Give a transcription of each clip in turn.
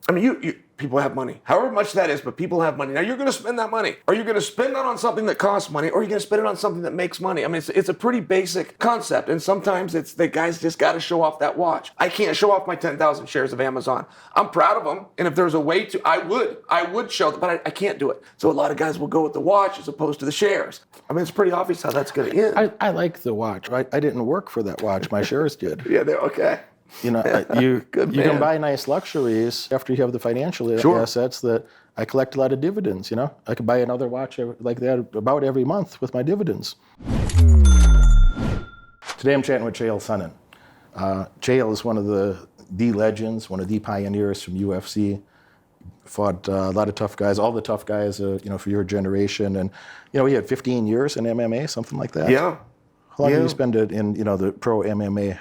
I mean, people have money, however much that is, but people have money. Now you're going to spend that money. Are you going to spend it on something that costs money, or are you going to spend it on something that makes money? I mean, it's a pretty basic concept, and sometimes it's the guys just got to show off that watch. I can't show off my 10,000 shares of Amazon. I'm proud of them, and if there's a way to, I would show them, but I can't do it. So a lot of guys will go with the watch as opposed to the shares. I mean, it's pretty obvious how that's going to end. I like the watch. I didn't work for that watch. My shares did. Yeah, they're okay. You know, you can buy nice luxuries after you have the financial assets that I collect a lot of dividends, you know. I could buy another watch like that about every month with my dividends. Today I'm chatting with Chael Sonnen. Chael is one of the legends, one of the pioneers from UFC. Fought a lot of tough guys, all the tough guys, for your generation. And, he had 15 years in MMA, something like that. Yeah. How long did you spend it in, the pro MMA?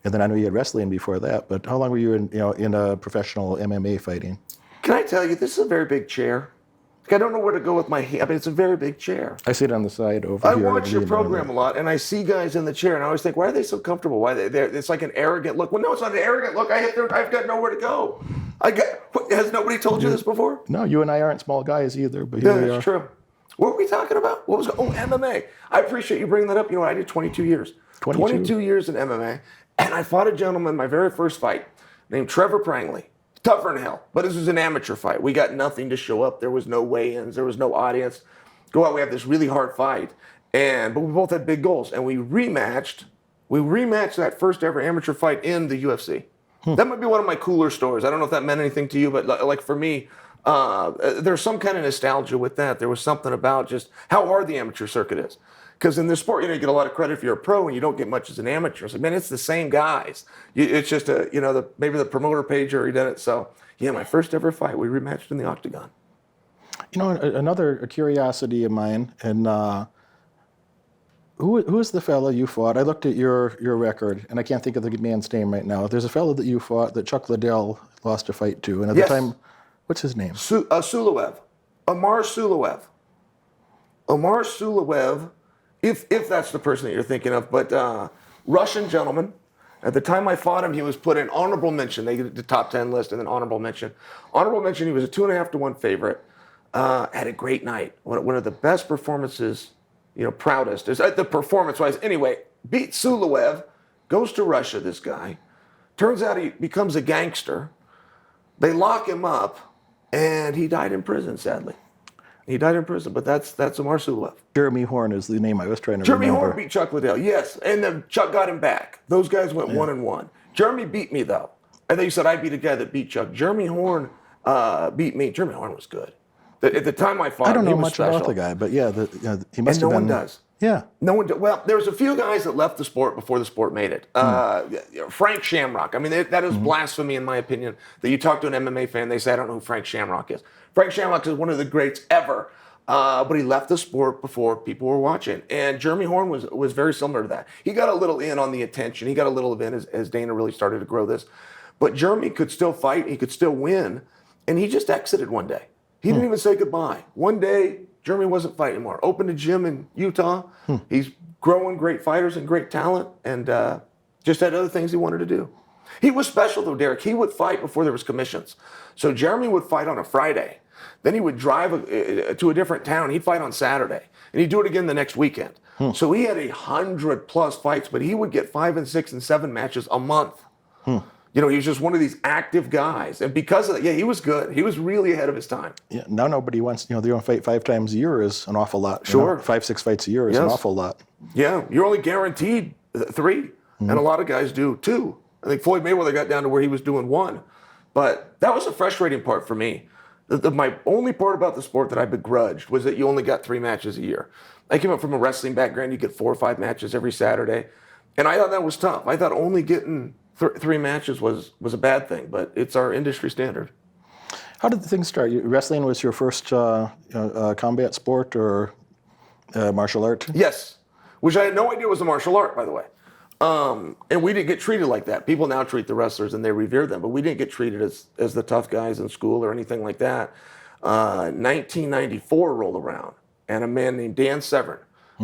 And then I know you had wrestling before that, but how long were you in a professional MMA fighting? Can I tell you, this is a very big chair. I don't know where to go with my hand. I mean, it's a very big chair. I sit on the side over here. I watch your program a lot, and I see guys in the chair, and I always think, why are they so comfortable? Why it's like an arrogant look. Well, no, it's not an arrogant look. I've got nowhere to go. Has nobody told you this before? No, you and I aren't small guys either, but here we are. That's true. What were we talking about? MMA. I appreciate you bringing that up. I did 22 years. 22 years in MMA. And I fought a gentleman, my very first fight, named Trevor Prangley. Tougher than hell. But this was an amateur fight. We got nothing to show up. There was no weigh-ins. There was no audience. Go out, we have this really hard fight. But we both had big goals. And we rematched that first ever amateur fight in the UFC. That might be one of my cooler stories. I don't know if that meant anything to you, but like for me, there's some kind of nostalgia with that. There was something about just how hard the amateur circuit is. Because in this sport, you get a lot of credit if you're a pro, and you don't get much as an amateur. So, man, it's the same guys. It's just maybe the promoter page already did it. So, yeah, my first ever fight, we rematched in the octagon. Another curiosity of mine, and who is the fellow you fought? I looked at your record, and I can't think of the man's name right now. There's a fellow that you fought that Chuck Liddell lost a fight to, and at the time, what's his name? Sulaev. Amar Sulaev. Amar Sulaev. If that's the person that you're thinking of, but Russian gentleman. At the time I fought him, he was put in honorable mention. They did the top 10 list and then honorable mention. Honorable mention, he was a 2.5-to-1 favorite. Had a great night. One of the best performances, proudest. The performance-wise. Anyway, beat Sulaev, goes to Russia, this guy. Turns out he becomes a gangster. They lock him up, and he died in prison, sadly. He died in prison, but that's Amar Sulaev. Jeremy Horn is the name I was trying to remember. Jeremy Horn beat Chuck Liddell, yes. And then Chuck got him back. Those guys went 1-1. Jeremy beat me, though. I think you said I beat a guy that beat Chuck. Jeremy Horn beat me. Jeremy Horn was good. At the time I fought him, he was special. I don't know much about the guy, but he must have been. And no one does. Yeah. No one. Well, there was a few guys that left the sport before the sport made it. Frank Shamrock. I mean, that is blasphemy in my opinion. That you talk to an MMA fan, they say, I don't know who Frank Shamrock is. Frank Shamrock is one of the greats ever. But he left the sport before people were watching. And Jeremy Horn was very similar to that. He got a little in on the attention. He got a little in as Dana really started to grow this. But Jeremy could still fight. He could still win. And he just exited one day. He didn't even say goodbye. One day, Jeremy wasn't fighting anymore. Opened a gym in Utah. He's growing great fighters and great talent. And just had other things he wanted to do. He was special, though, Derek. He would fight before there was commissions. So Jeremy would fight on a Friday. Then he would drive to a different town. He'd fight on Saturday. And he'd do it again the next weekend. So he had 100+ fights, but he would get 5 and 6 and 7 matches a month. He was just one of these active guys. And because of that, he was good. He was really ahead of his time. Yeah, now nobody wants, they don't fight 5 times a year is an awful lot. Sure. 5-6 fights a year is an awful lot. Yeah, you're only guaranteed 3. And a lot of guys do 2. I think Floyd Mayweather got down to where he was doing 1. But that was the frustrating part for me. My only part about the sport that I begrudged was that you only got 3 matches a year. I came up from a wrestling background. You get 4 or 5 matches every Saturday. And I thought that was tough. I thought only getting 3 matches was a bad thing, but it's our industry standard. How did things start? Wrestling was your first combat sport or martial art? Yes, which I had no idea was a martial art, by the way. And we didn't get treated like that. People now treat the wrestlers and they revere them, but we didn't get treated as the tough guys in school or anything like that. 1994 rolled around, and a man named Dan Severn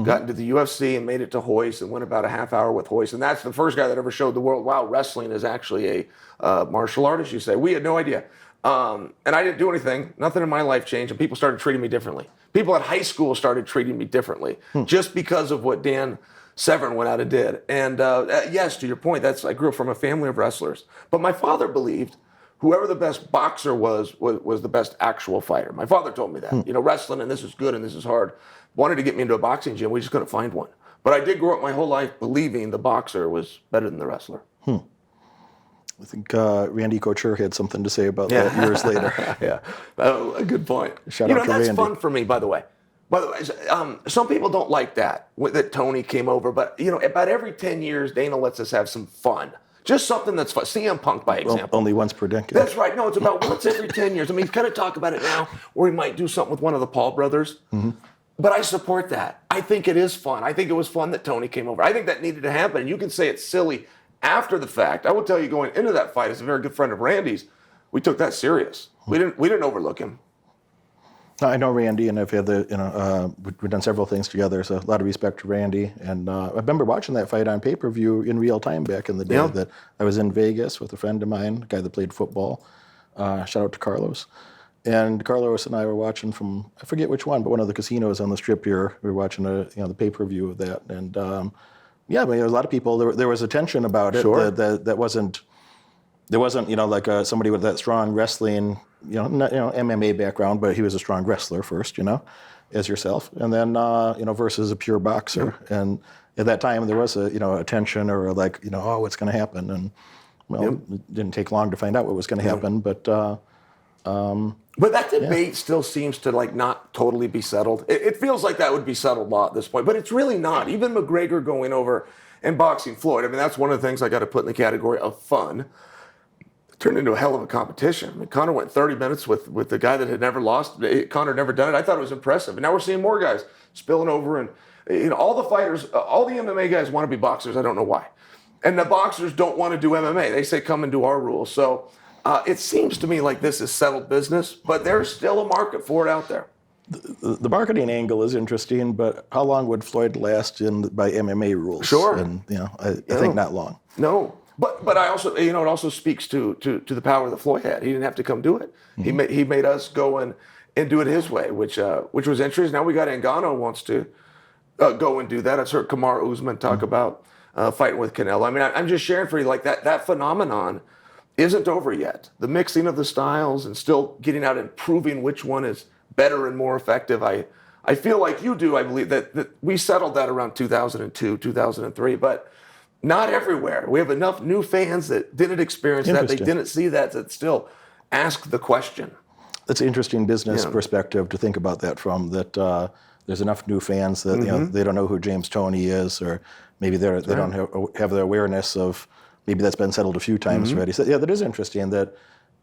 got into the UFC and made it to Hoist and went about a half hour with Hoist. And that's the first guy that ever showed the world, wow, wrestling is actually a martial art, as you say. We had no idea. And I didn't do anything. Nothing in my life changed, and people started treating me differently. People at high school started treating me differently just because of what Dan Severn went out and did. And yes, to your point, I grew up from a family of wrestlers. But my father believed whoever the best boxer was the best actual fighter. My father told me that. Wrestling and this is good and this is hard. Wanted to get me into a boxing gym. We just couldn't find one. But I did grow up my whole life believing the boxer was better than the wrestler. I think Randy Couture had something to say about that years later. Yeah, a good point. Shout out to that's Randy. fun for me, by the way. Some people don't like that Tony came over, but about every 10 years, Dana lets us have some fun. Just something that's fun. CM Punk, by example. Well, only once per decade. That's right. No, it's about once every 10 years. I mean, he's kind of talk about it now, where he might do something with one of the Paul brothers. But I support that. I think it is fun. I think it was fun that Tony came over. I think that needed to happen. And you can say it's silly after the fact. I will tell you, going into that fight, as a very good friend of Randy's, we took that serious. We didn't overlook him. I know Randy, and I've had we've done several things together, so a lot of respect to Randy. And I remember watching that fight on pay-per-view in real time back in the day. That I was in Vegas with a friend of mine, a guy that played football. Shout out to Carlos. And Carlos and I were watching from, I forget which one, but one of the casinos on the Strip here. We were watching the pay-per-view of that. And there were a lot of people, there was a tension about it. Sure. That wasn't, there wasn't, like somebody with that strong wrestling, MMA background, but he was a strong wrestler first, as yourself, and then versus a pure boxer. And at that time, there was a tension or what's going to happen, and it didn't take long to find out what was going to happen, but that debate still seems to not totally be settled. It feels like that would be settled a lot at this point, but it's really not. Even McGregor going over and boxing Floyd, I mean, that's one of the things I got to put in the category of fun. Turned into a hell of a competition. I mean, Conor went 30 minutes with the guy that had never lost. Conor never done it. I thought it was impressive. And now we're seeing more guys spilling over. And all the fighters, all the MMA guys want to be boxers. I don't know why. And the boxers don't want to do MMA. They say, come and do our rules. So it seems to me like this is settled business, but there's still a market for it out there. The marketing angle is interesting, but how long would Floyd last by MMA rules? Sure. And, I think not long. No. But I also, it also speaks to the power that Floyd had. He didn't have to come do it. He made us go and do it his way, which was interesting. Now we got Ngannou wants to go and do that. I've heard Kamaru Usman talk about fighting with Canelo. I mean, I'm just sharing for you, that phenomenon isn't over yet. The mixing of the styles and still getting out and proving which one is better and more effective. I feel like you do. I believe that we settled that around 2002, 2003, but not everywhere. We have enough new fans that didn't experience that, they didn't see that still ask the question. That's an interesting business perspective to think about that from, that there's enough new fans that they don't know who James Toney is, or maybe they don't have the awareness of, maybe that's been settled a few times already. So that is interesting that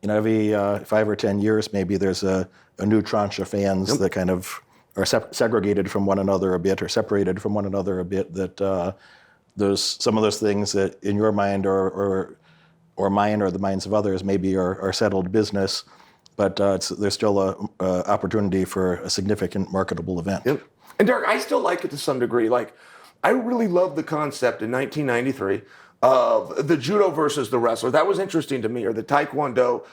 every 5 or 10 years maybe there's a new tranche of fans that kind of are segregated from one another a bit, or separated from one another a bit, that some of those things that in your mind or mine or the minds of others maybe are settled business, but there's still a opportunity for a significant marketable event. Yep. And Derek, I still like it to some degree. I really love the concept in 1993 of the judo versus the wrestler. That was interesting to me, or the taekwondo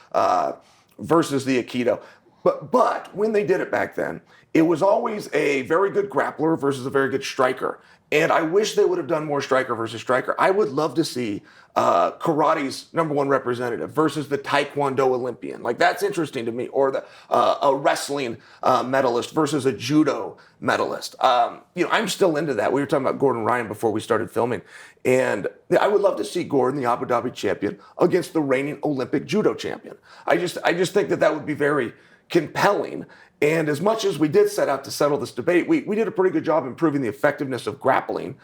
versus the aikido. But when they did it back then, it was always a very good grappler versus a very good striker. And I wish they would have done more striker versus striker. I would love to see karate's #1 representative versus the taekwondo Olympian. That's interesting to me. Or a wrestling medalist versus a judo medalist. I'm still into that. We were talking about Gordon Ryan before we started filming. And I would love to see Gordon, the Abu Dhabi champion, against the reigning Olympic judo champion. I just think that would be very compelling. And as much as we did set out to settle this debate, we did a pretty good job improving the effectiveness of grappling.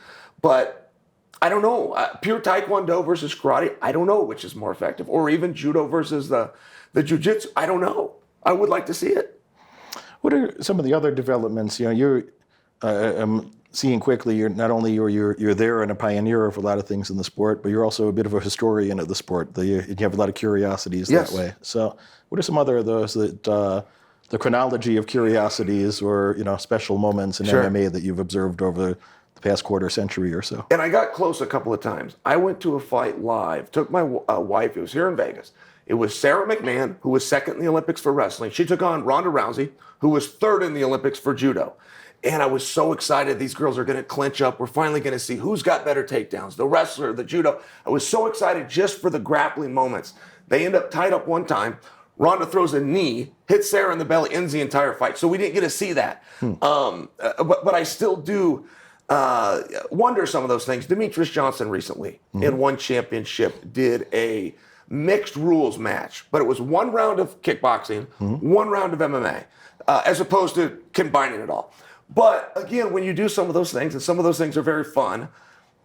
But I don't know, pure taekwondo versus karate, I don't know which is more effective. Or even judo versus the jiu-jitsu, I don't know. I would like to see it. What are some of the other developments? You're seeing quickly, you're not only you're there and a pioneer of a lot of things in the sport, but you're also a bit of a historian of the sport. You have a lot of curiosities that way. So what are some other of those that... the chronology of curiosities or special moments in MMA that you've observed over the past quarter century or so? And I got close a couple of times. I went to a fight live, took my wife, it was here in Vegas, It was Sarah McMahon, who was second in the Olympics for wrestling. She took on Ronda Rousey, who was third in the Olympics for judo. And I was so excited. These girls are going to clinch up. We're finally going to see who's got better takedowns, the wrestler, the judo. I was so excited just for the grappling moments. They end up tied up one time. Ronda throws a knee, hits Sarah in the belly, ends the entire fight. So we didn't get to see that. But I still do wonder some of those things. Demetrius Johnson recently, in one championship, did a mixed rules match. But it was one round of kickboxing, one round of MMA, as opposed to combining it all. But again, when you do some of those things, and some of those things are very fun,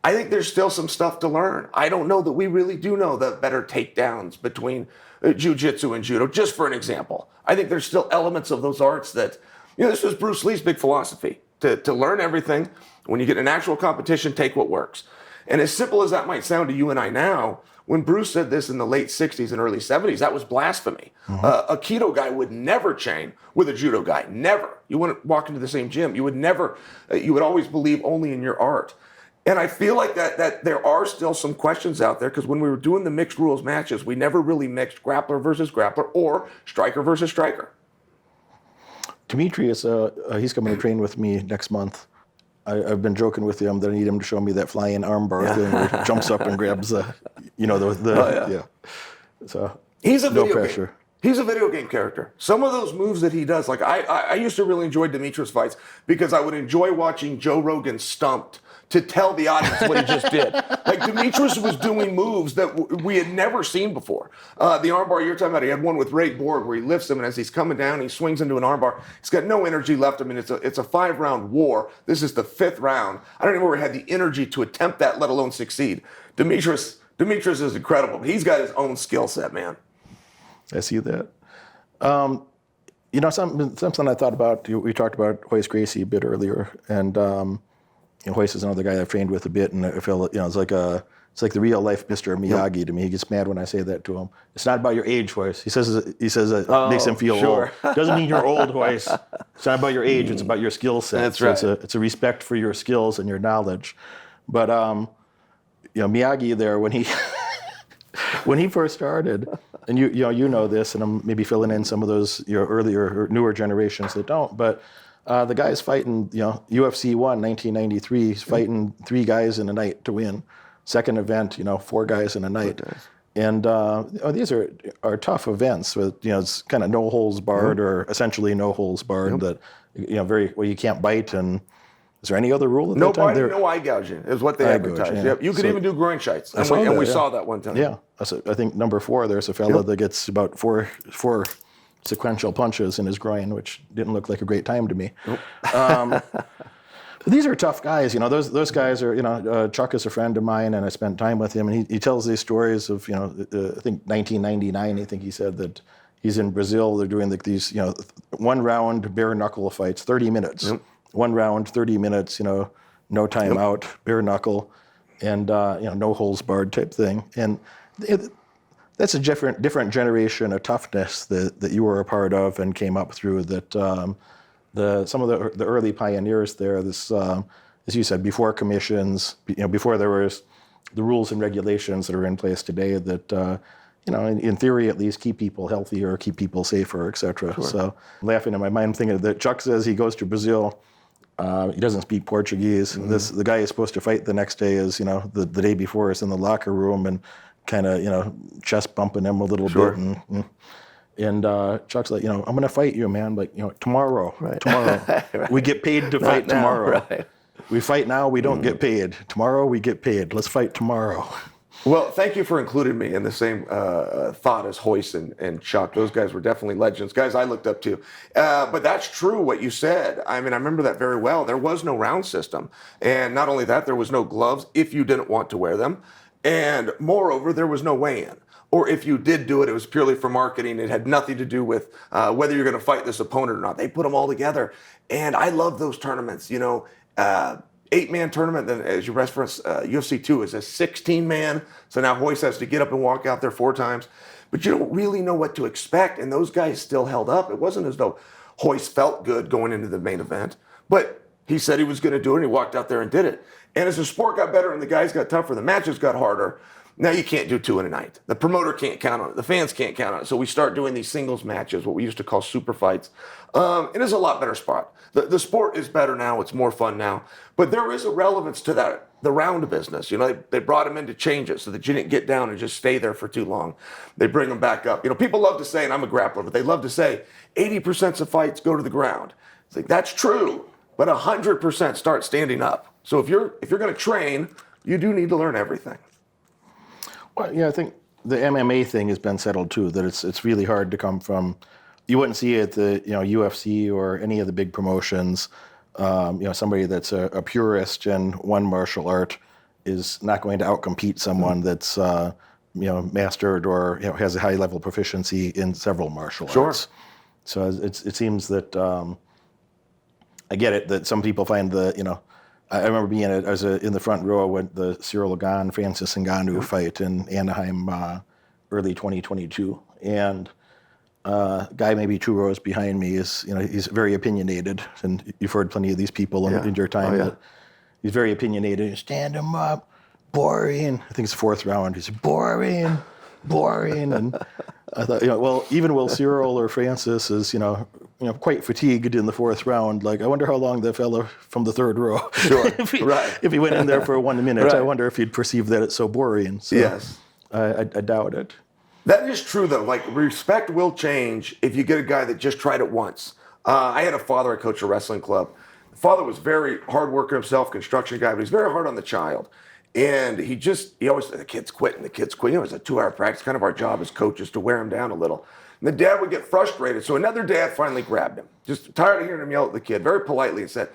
I think there's still some stuff to learn. I don't know that we really do know the better takedowns between jiu-jitsu and judo, just for an example. I think there's still elements of those arts that, this was Bruce Lee's big philosophy, to learn everything. When you get an actual competition, take what works. And as simple as that might sound to you and I now, when Bruce said this in the late 60s and early 70s, that was blasphemy. A keto guy would never train with a judo guy, never. You wouldn't walk into the same gym. You would never, you would always believe only in your art. And I feel like that there are still some questions out there, because when we were doing the mixed rules matches, we never really mixed grappler versus grappler or striker versus striker. Demetrius, he's coming to train with me next month. I've been joking with him that I need him to show me that flying armbar thing where he jumps up and grabs So he's a no video pressure. game. He's a video game character. Some of those moves that he does, like I used to really enjoy Demetrius fights because I would enjoy watching Joe Rogan stumped to tell the audience what he just did. Like Demetrius was doing moves that we had never seen before. The armbar you're talking about, he had one with Ray Borg where he lifts him, and as he's coming down, he swings into an armbar. He's got no energy left. I mean, it's a 5-round war. This is the 5th round. I don't even know where he had the energy to attempt that, let alone succeed. Demetrius is incredible, but he's got his own skill set, man. I see that. Something I thought about, we talked about Hoist Gracie a bit earlier, and Hoist is another guy I've trained with a bit, and I feel it's like the real life Mr. Miyagi to me. He gets mad when I say that to him. It's not about your age, Hoist. He says it makes him feel old. Doesn't mean you're old, Hoist. It's not about your age. It's about your skill set. That's right. It's a respect for your skills and your knowledge. But Miyagi there, when he when he first started, and you know this, and I'm maybe filling in some of those earlier or newer generations that don't, but the guy's fighting, UFC 1, 1993, he's fighting 3 guys in a night to win. Second event, 4 guys in a night. And these are tough events with, it's kind of no holds barred or essentially no holds barred that, you can't bite. And is there any other rule at that time? No biting, no eye gouging is what they advertise. Yep. You could even do groin shites. And we saw that one time. Yeah. I think number 4, there's a fella that gets about four sequential punches in his groin, which didn't look like a great time to me. Nope. These are tough guys. Those guys are, Chuck is a friend of mine, and I spent time with him, and he tells these stories of, I think 1999, I think he said that he's in Brazil, they're doing these, 1 round bare knuckle fights, 30 minutes. Yep. 1 round, 30 minutes, no time out, bare knuckle, and, no holds barred type thing. And that's a different generation of toughness that you were a part of and came up through. That some of the early pioneers there. This, as you said, before commissions, before there was the rules and regulations that are in place today. That in theory at least keep people healthier, keep people safer, etc. Sure. So laughing in my mind, thinking that Chuck says he goes to Brazil. He doesn't speak Portuguese. The guy he's supposed to fight the next day is the day before is in the locker room and kind of, chest bumping him a little bit. And Chuck's like, I'm going to fight you, man. Like, tomorrow. Right. Right. We get paid to fight tomorrow. Right. We fight now, we don't get paid. Tomorrow, we get paid. Let's fight tomorrow. Well, thank you for including me in the same thought as Hoist and Chuck. Those guys were definitely legends, guys I looked up to. But that's true what you said. I mean, I remember that very well. There was no round system. And not only that, there was no gloves if you didn't want to wear them. And moreover, there was no weigh-in. Or if you did do it, it was purely for marketing. It had nothing to do with whether you're going to fight this opponent or not. They put them all together. And I love those tournaments. 8-man tournament, then as you reference, UFC 2 is a 16-man. So now Hoist has to get up and walk out there 4 times. But you don't really know what to expect. And those guys still held up. It wasn't as though Hoist felt good going into the main event. But he said he was going to do it, and he walked out there and did it. And as the sport got better and the guys got tougher, the matches got harder, Now you can't do 2 in a night. The promoter can't count on it. The fans can't count on it. So we start doing these singles matches, what we used to call super fights. It is a lot better spot. The sport is better now. It's more fun now. But there is a relevance to that, the round business. You know, they brought him in to change it so that you didn't get down and just stay there for too long. They bring him back up. You know, people love to say, and I'm a grappler, but they love to say 80% of fights go to the ground. It's like, that's true, but 100% start standing up. So if you're going to train, you do need to learn everything. Well, yeah, I think the MMA thing has been settled too. That it's really hard to come from. You wouldn't see it at the UFC or any of the big promotions. Somebody that's a purist in one martial art is not going to outcompete someone that's mastered or has a high level proficiency in several martial arts. So it seems that I get it that some people find I remember being I was in the front row when the Cyril Gane, Francis Ngannou fight in Anaheim early 2022. And guy maybe 2 rows behind me is, he's very opinionated. And you've heard plenty of these people in your time. Oh, yeah. He's very opinionated. Stand him up. Boring. I think it's 4th round. He's boring. And I thought, even Will Cyril or Francis is, quite fatigued in the 4th round. Like, I wonder how long the fella from the 3rd row. Sure. If he went in there for 1 minute, Right. I wonder if he'd perceive that it's so boring. So Yes. I doubt it. That is true, though. Like, respect will change if you get a guy that just tried it once. I had a father, I coached a wrestling club. The father was very hard worker himself, construction guy, but he's very hard on the child. And he always said, the kid's quitting. It was a 2-hour practice. Kind of our job as coaches to wear him down a little. And the dad would get frustrated. So another dad finally grabbed him, just tired of hearing him yell at the kid, very politely, and said,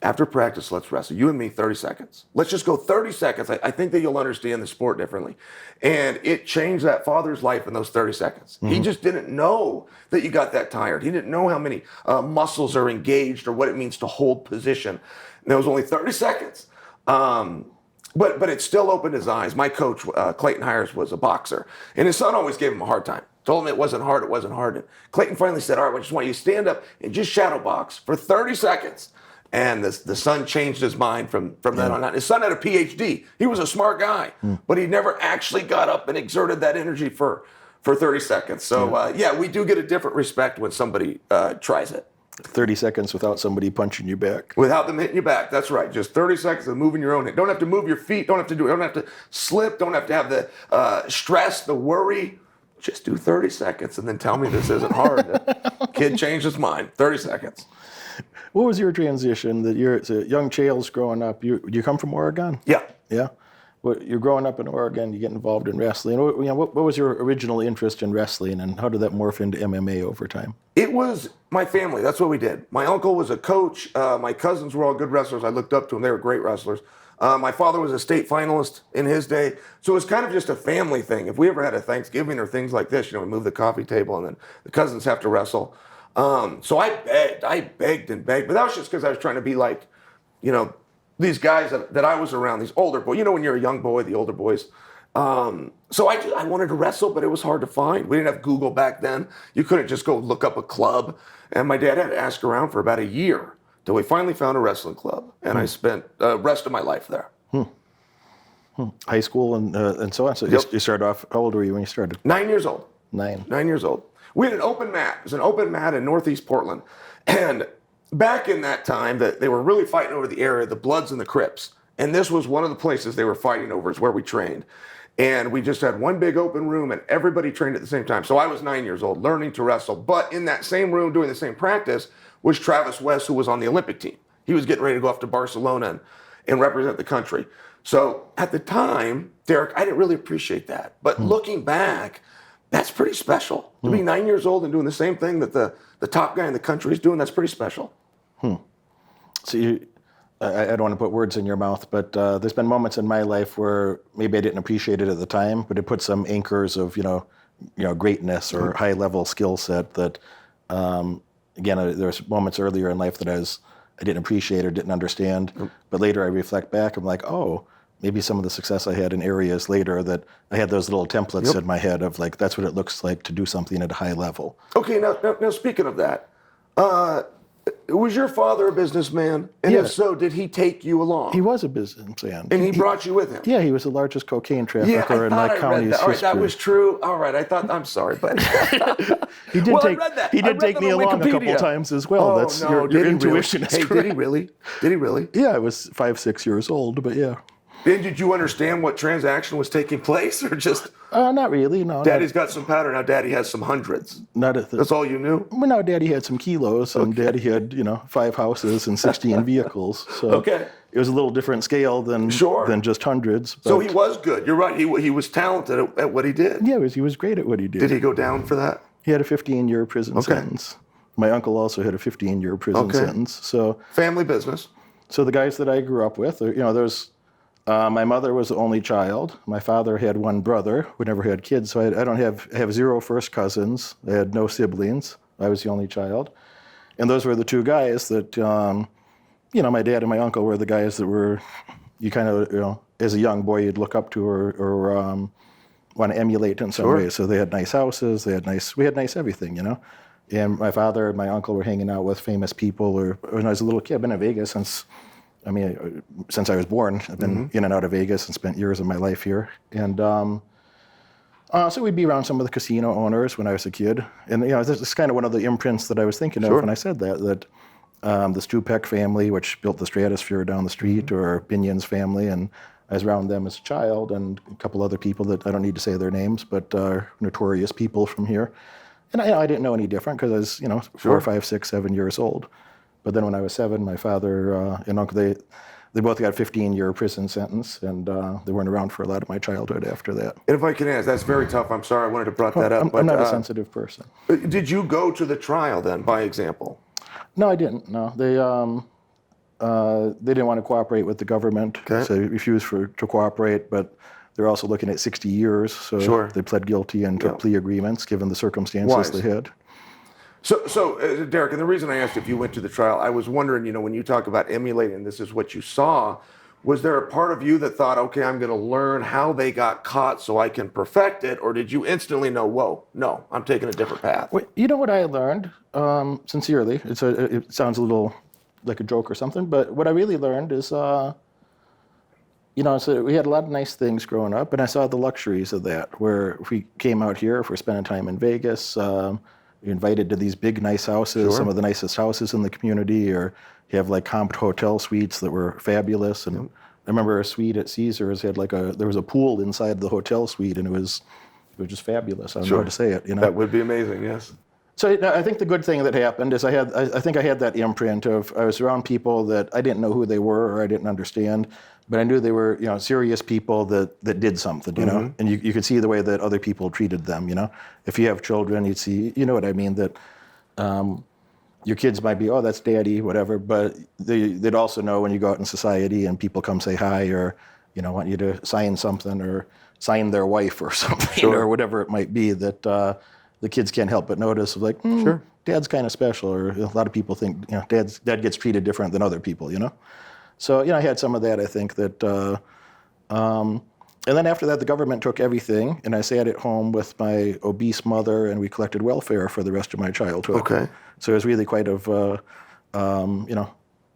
after practice, let's wrestle. You and me, 30 seconds. Let's just go 30 seconds. I think that you'll understand the sport differently. And it changed that father's life in those 30 seconds. Mm-hmm. He just didn't know that you got that tired. He didn't know how many muscles are engaged or what it means to hold position. And it was only 30 seconds. But it still opened his eyes. My coach, Clayton Hires, was a boxer. And his son always gave him a hard time. Told him it wasn't hard. And Clayton finally said, all right, I just want you to stand up and just shadow box for 30 seconds. And the son changed his mind from that on out. His son had a PhD. He was a smart guy, but he never actually got up and exerted that energy for 30 seconds. So, we do get a different respect when somebody tries it. 30 seconds without somebody punching you back. Without them hitting you back, that's right. Just 30 seconds of moving your own head. Don't have to move your feet. Don't have to slip. Don't have to have the stress, the worry. Just do 30 seconds and then tell me this isn't hard. Kid changed his mind. 30 seconds. What was your transition? That you're young Chael's growing up. You come from Oregon? Yeah. Yeah. Well, you're growing up in Oregon. You get involved in wrestling. What was your original interest in wrestling, and how did that morph into MMA over time? It was my family. That's what we did. My uncle was a coach. My cousins were all good wrestlers. I looked up to them. They were great wrestlers. My father was a state finalist in his day. So it was kind of just a family thing. If we ever had a Thanksgiving or things like this, we move the coffee table and then the cousins have to wrestle. So I begged and begged, but that was just because I was trying to be like, these guys that I was around, these older boys, when you're a young boy, the older boys. So I wanted to wrestle, but it was hard to find. We didn't have Google back then. You couldn't just go look up a club. And my dad had to ask around for about a year till we finally found a wrestling club. And I spent the rest of my life there. High school and so on. So Yep. you started off, how old were you when you started? 9 years old. 9. 9 years old. We had an open mat. It was an open mat in Northeast Portland. And back in that time, that they were really fighting over the area, the Bloods and the Crips. And this was one of the places they were fighting over, is where we trained. And we just had one big open room and everybody trained at the same time. So I was 9 years old, learning to wrestle. But in that same room, doing the same practice, was Travis West, who was on the Olympic team. He was getting ready to go off to Barcelona and represent the country. So at the time, Derek, I didn't really appreciate that. But looking back, that's pretty special. To be 9 years old and doing the same thing that the top guy in the country is doing, that's pretty special. So I don't want to put words in your mouth, but there's been moments in my life where maybe I didn't appreciate it at the time, but it put some anchors of, greatness or high level skill set that, again, there's moments earlier in life that I didn't appreciate or didn't understand. But later I reflect back, I'm like, oh, maybe some of the success I had in areas later that I had those little templates in my head of like, that's what it looks like to do something at a high level. Okay, now speaking of that, Was your father a businessman? And Yeah. if so, did he take you along? He was a businessman. And he brought you with him? Yeah, he was the largest cocaine Yeah, I trafficker in thought my I read county's that. All right, history. that was true. All right, I thought. I'm sorry, but He did well, take, I read that. He I did read take that me on along a couple Wikipedia. times as well. Oh, That's no, your did he intuition really? is Hey, correct. did he really? Did he really? Yeah, I was 5, 6 years old, but yeah. And did you understand what transaction was taking place, or just Not really, no. Daddy's got some powder, now Daddy has some hundreds? Not at the, That's all you knew? well, no, Daddy had some kilos, and Daddy had 5 houses and 16 vehicles. So Okay. it was a little different scale than just hundreds. But So he was good. You're right. He was talented at what he did. yeah, he was great at what he did. Did he go down for that? He had a 15-year prison sentence. My uncle also had a 15-year prison sentence. So Family business. So the guys that I grew up with, there's my mother was the only child. My father had one brother who never had kids. So I have 0 first cousins. I had no siblings. I was the only child. And those were the 2 guys that, my dad and my uncle were the guys that were, you kind of, as a young boy, you'd look up to or want to emulate in some ways. So they had nice houses. We had nice everything, And my father and my uncle were hanging out with famous people. Or when I was a little kid, I've been in Vegas since I was born. I've been in and out of Vegas and spent years of my life here. And so we'd be around some of the casino owners when I was a kid. And this is kind of one of the imprints that I was thinking of when I said that the Stupek family, which built the Stratosphere down the street, or Binion's family, and I was around them as a child, and a couple other people that I don't need to say their names, but notorious people from here. And I didn't know any different because I was, 4, 5, 6, 7 years old. But then when I was 7, my father and uncle, they both got 15-year prison sentence, and they weren't around for a lot of my childhood after that. And if I can ask, that's very tough. I'm sorry I wanted to brought that up. I'm not a sensitive person. Did you go to the trial then, by example? No, I didn't. No, they didn't want to cooperate with the government, so they refused to cooperate. But they're also looking at 60 years, so they pled guilty and took plea agreements given the circumstances they had. So Derek, and the reason I asked if you went to the trial, I was wondering, when you talk about emulating, this is what you saw. Was there a part of you that thought, okay, I'm going to learn how they got caught so I can perfect it, or did you instantly know, whoa, no, I'm taking a different path? Well, you know what I learned, sincerely, it sounds a little like a joke or something, but what I really learned is, so we had a lot of nice things growing up, and I saw the luxuries of that, where if we came out here, if we're spending time in Vegas, you're invited to these big, nice houses, some of the nicest houses in the community, or you have like comped hotel suites that were fabulous. And I remember a suite at Caesars had there was a pool inside the hotel suite, and it was just fabulous. I don't know how to say it. That would be amazing, yes. So I think the good thing that happened is I think I had that imprint of I was around people that I didn't know who they were or I didn't understand, but I knew they were serious people that did something, and you could see the way that other people treated them. If you have children, you'd see, what I mean, that your kids might be, oh, that's daddy, whatever, but they'd also know when you go out in society and people come say hi or want you to sign something or sign their wife or something or whatever it might be, that the kids can't help but notice of dad's kind of special, or a lot of people think dad gets treated different than other people, So I had some of that. I think that, and then after that, the government took everything, and I sat at home with my obese mother, and we collected welfare for the rest of my childhood. Okay. So it was really quite a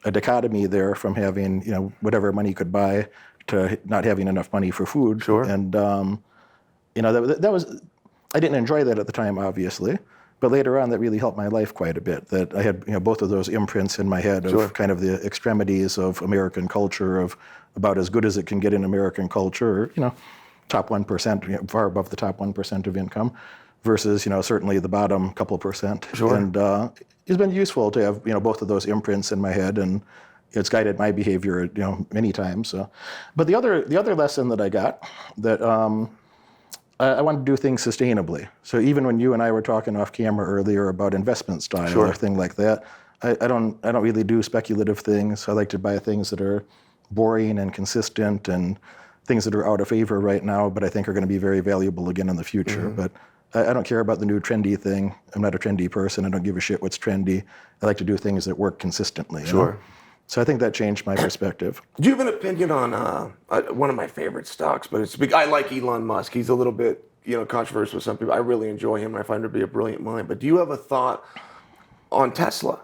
dichotomy there, from having whatever money could buy to not having enough money for food. Sure. And that was. I didn't enjoy that at the time, obviously, but later on that really helped my life quite a bit, that I had both of those imprints in my head of kind of the extremities of American culture, of about as good as it can get in American culture, top 1%, far above the top 1% of income, versus, certainly the bottom couple percent. Sure. And it's been useful to have, both of those imprints in my head, and it's guided my behavior, many times. So, but the other lesson that I got, that I wanted to do things sustainably. So even when you and I were talking off camera earlier about investment style or thing like that, I don't really do speculative things. I like to buy things that are boring and consistent, and things that are out of favor right now, but I think are going to be very valuable again in the future. But I don't care about the new trendy thing. I'm not a trendy person. I don't give a shit what's trendy. I like to do things that work consistently. Sure. So I think that changed my perspective. Do you have an opinion on one of my favorite stocks? But it's big. I like Elon Musk. He's a little bit controversial with some people. I really enjoy him, and I find him to be a brilliant mind. But do you have a thought on Tesla?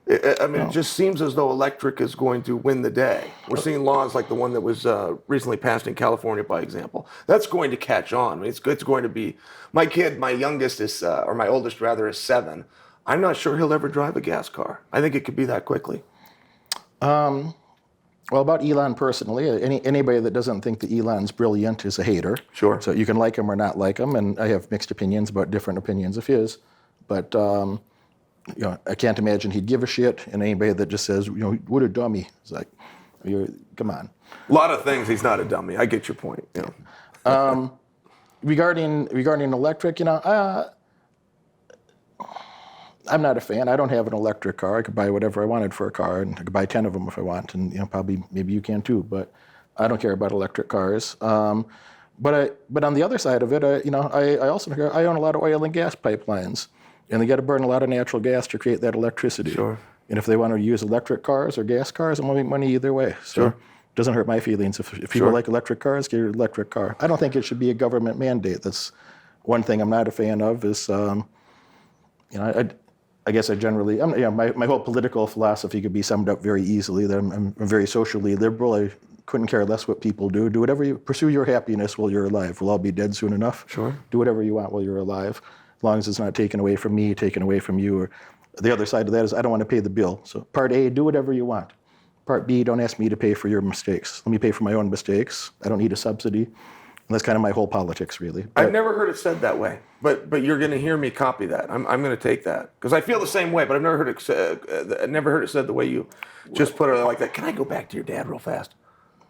I mean, it just seems as though electric is going to win the day. We're seeing laws like the one that was recently passed in California, by example. That's going to catch on. I mean, it's going to be. My kid, my youngest is, or my oldest rather, is 7. I'm not sure he'll ever drive a gas car. I think it could be that quickly. Well, about Elon personally, anybody that doesn't think that Elon's brilliant is a hater. Sure. So you can like him or not like him, and I have mixed opinions about different opinions of his. But I can't imagine he'd give a shit. And anybody that just says, what a dummy, it's like, come on. A lot of things, he's not a dummy. I get your point. Yeah. Regarding electric, I'm not a fan. I don't have an electric car. I could buy whatever I wanted for a car, and I could buy 10 of them if I want, and probably maybe you can too. But I don't care about electric cars. But on the other side of it, I also own a lot of oil and gas pipelines, and they got to burn a lot of natural gas to create that electricity. Sure. And if they want to use electric cars or gas cars, I'm going to make money either way. So Sure. it doesn't hurt my feelings. If people like electric cars, get your electric car. I don't think it should be a government mandate. That's one thing I'm not a fan of. Is I guess I generally, my whole political philosophy could be summed up very easily. That I'm very socially liberal. I couldn't care less what people do. Do whatever pursue your happiness while you're alive. We'll all be dead soon enough. Sure. Do whatever you want while you're alive, as long as it's not taken away from me, taken away from you. Or the other side of that is I don't want to pay the bill. So part A, do whatever you want. Part B, don't ask me to pay for your mistakes. Let me pay for my own mistakes. I don't need a subsidy. And that's kind of my whole politics, really. I've never heard it said that way, but you're going to hear me copy that. I'm going to take that because I feel the same way. But I've never heard it said the way you just put it like that. Can I go back to your dad real fast?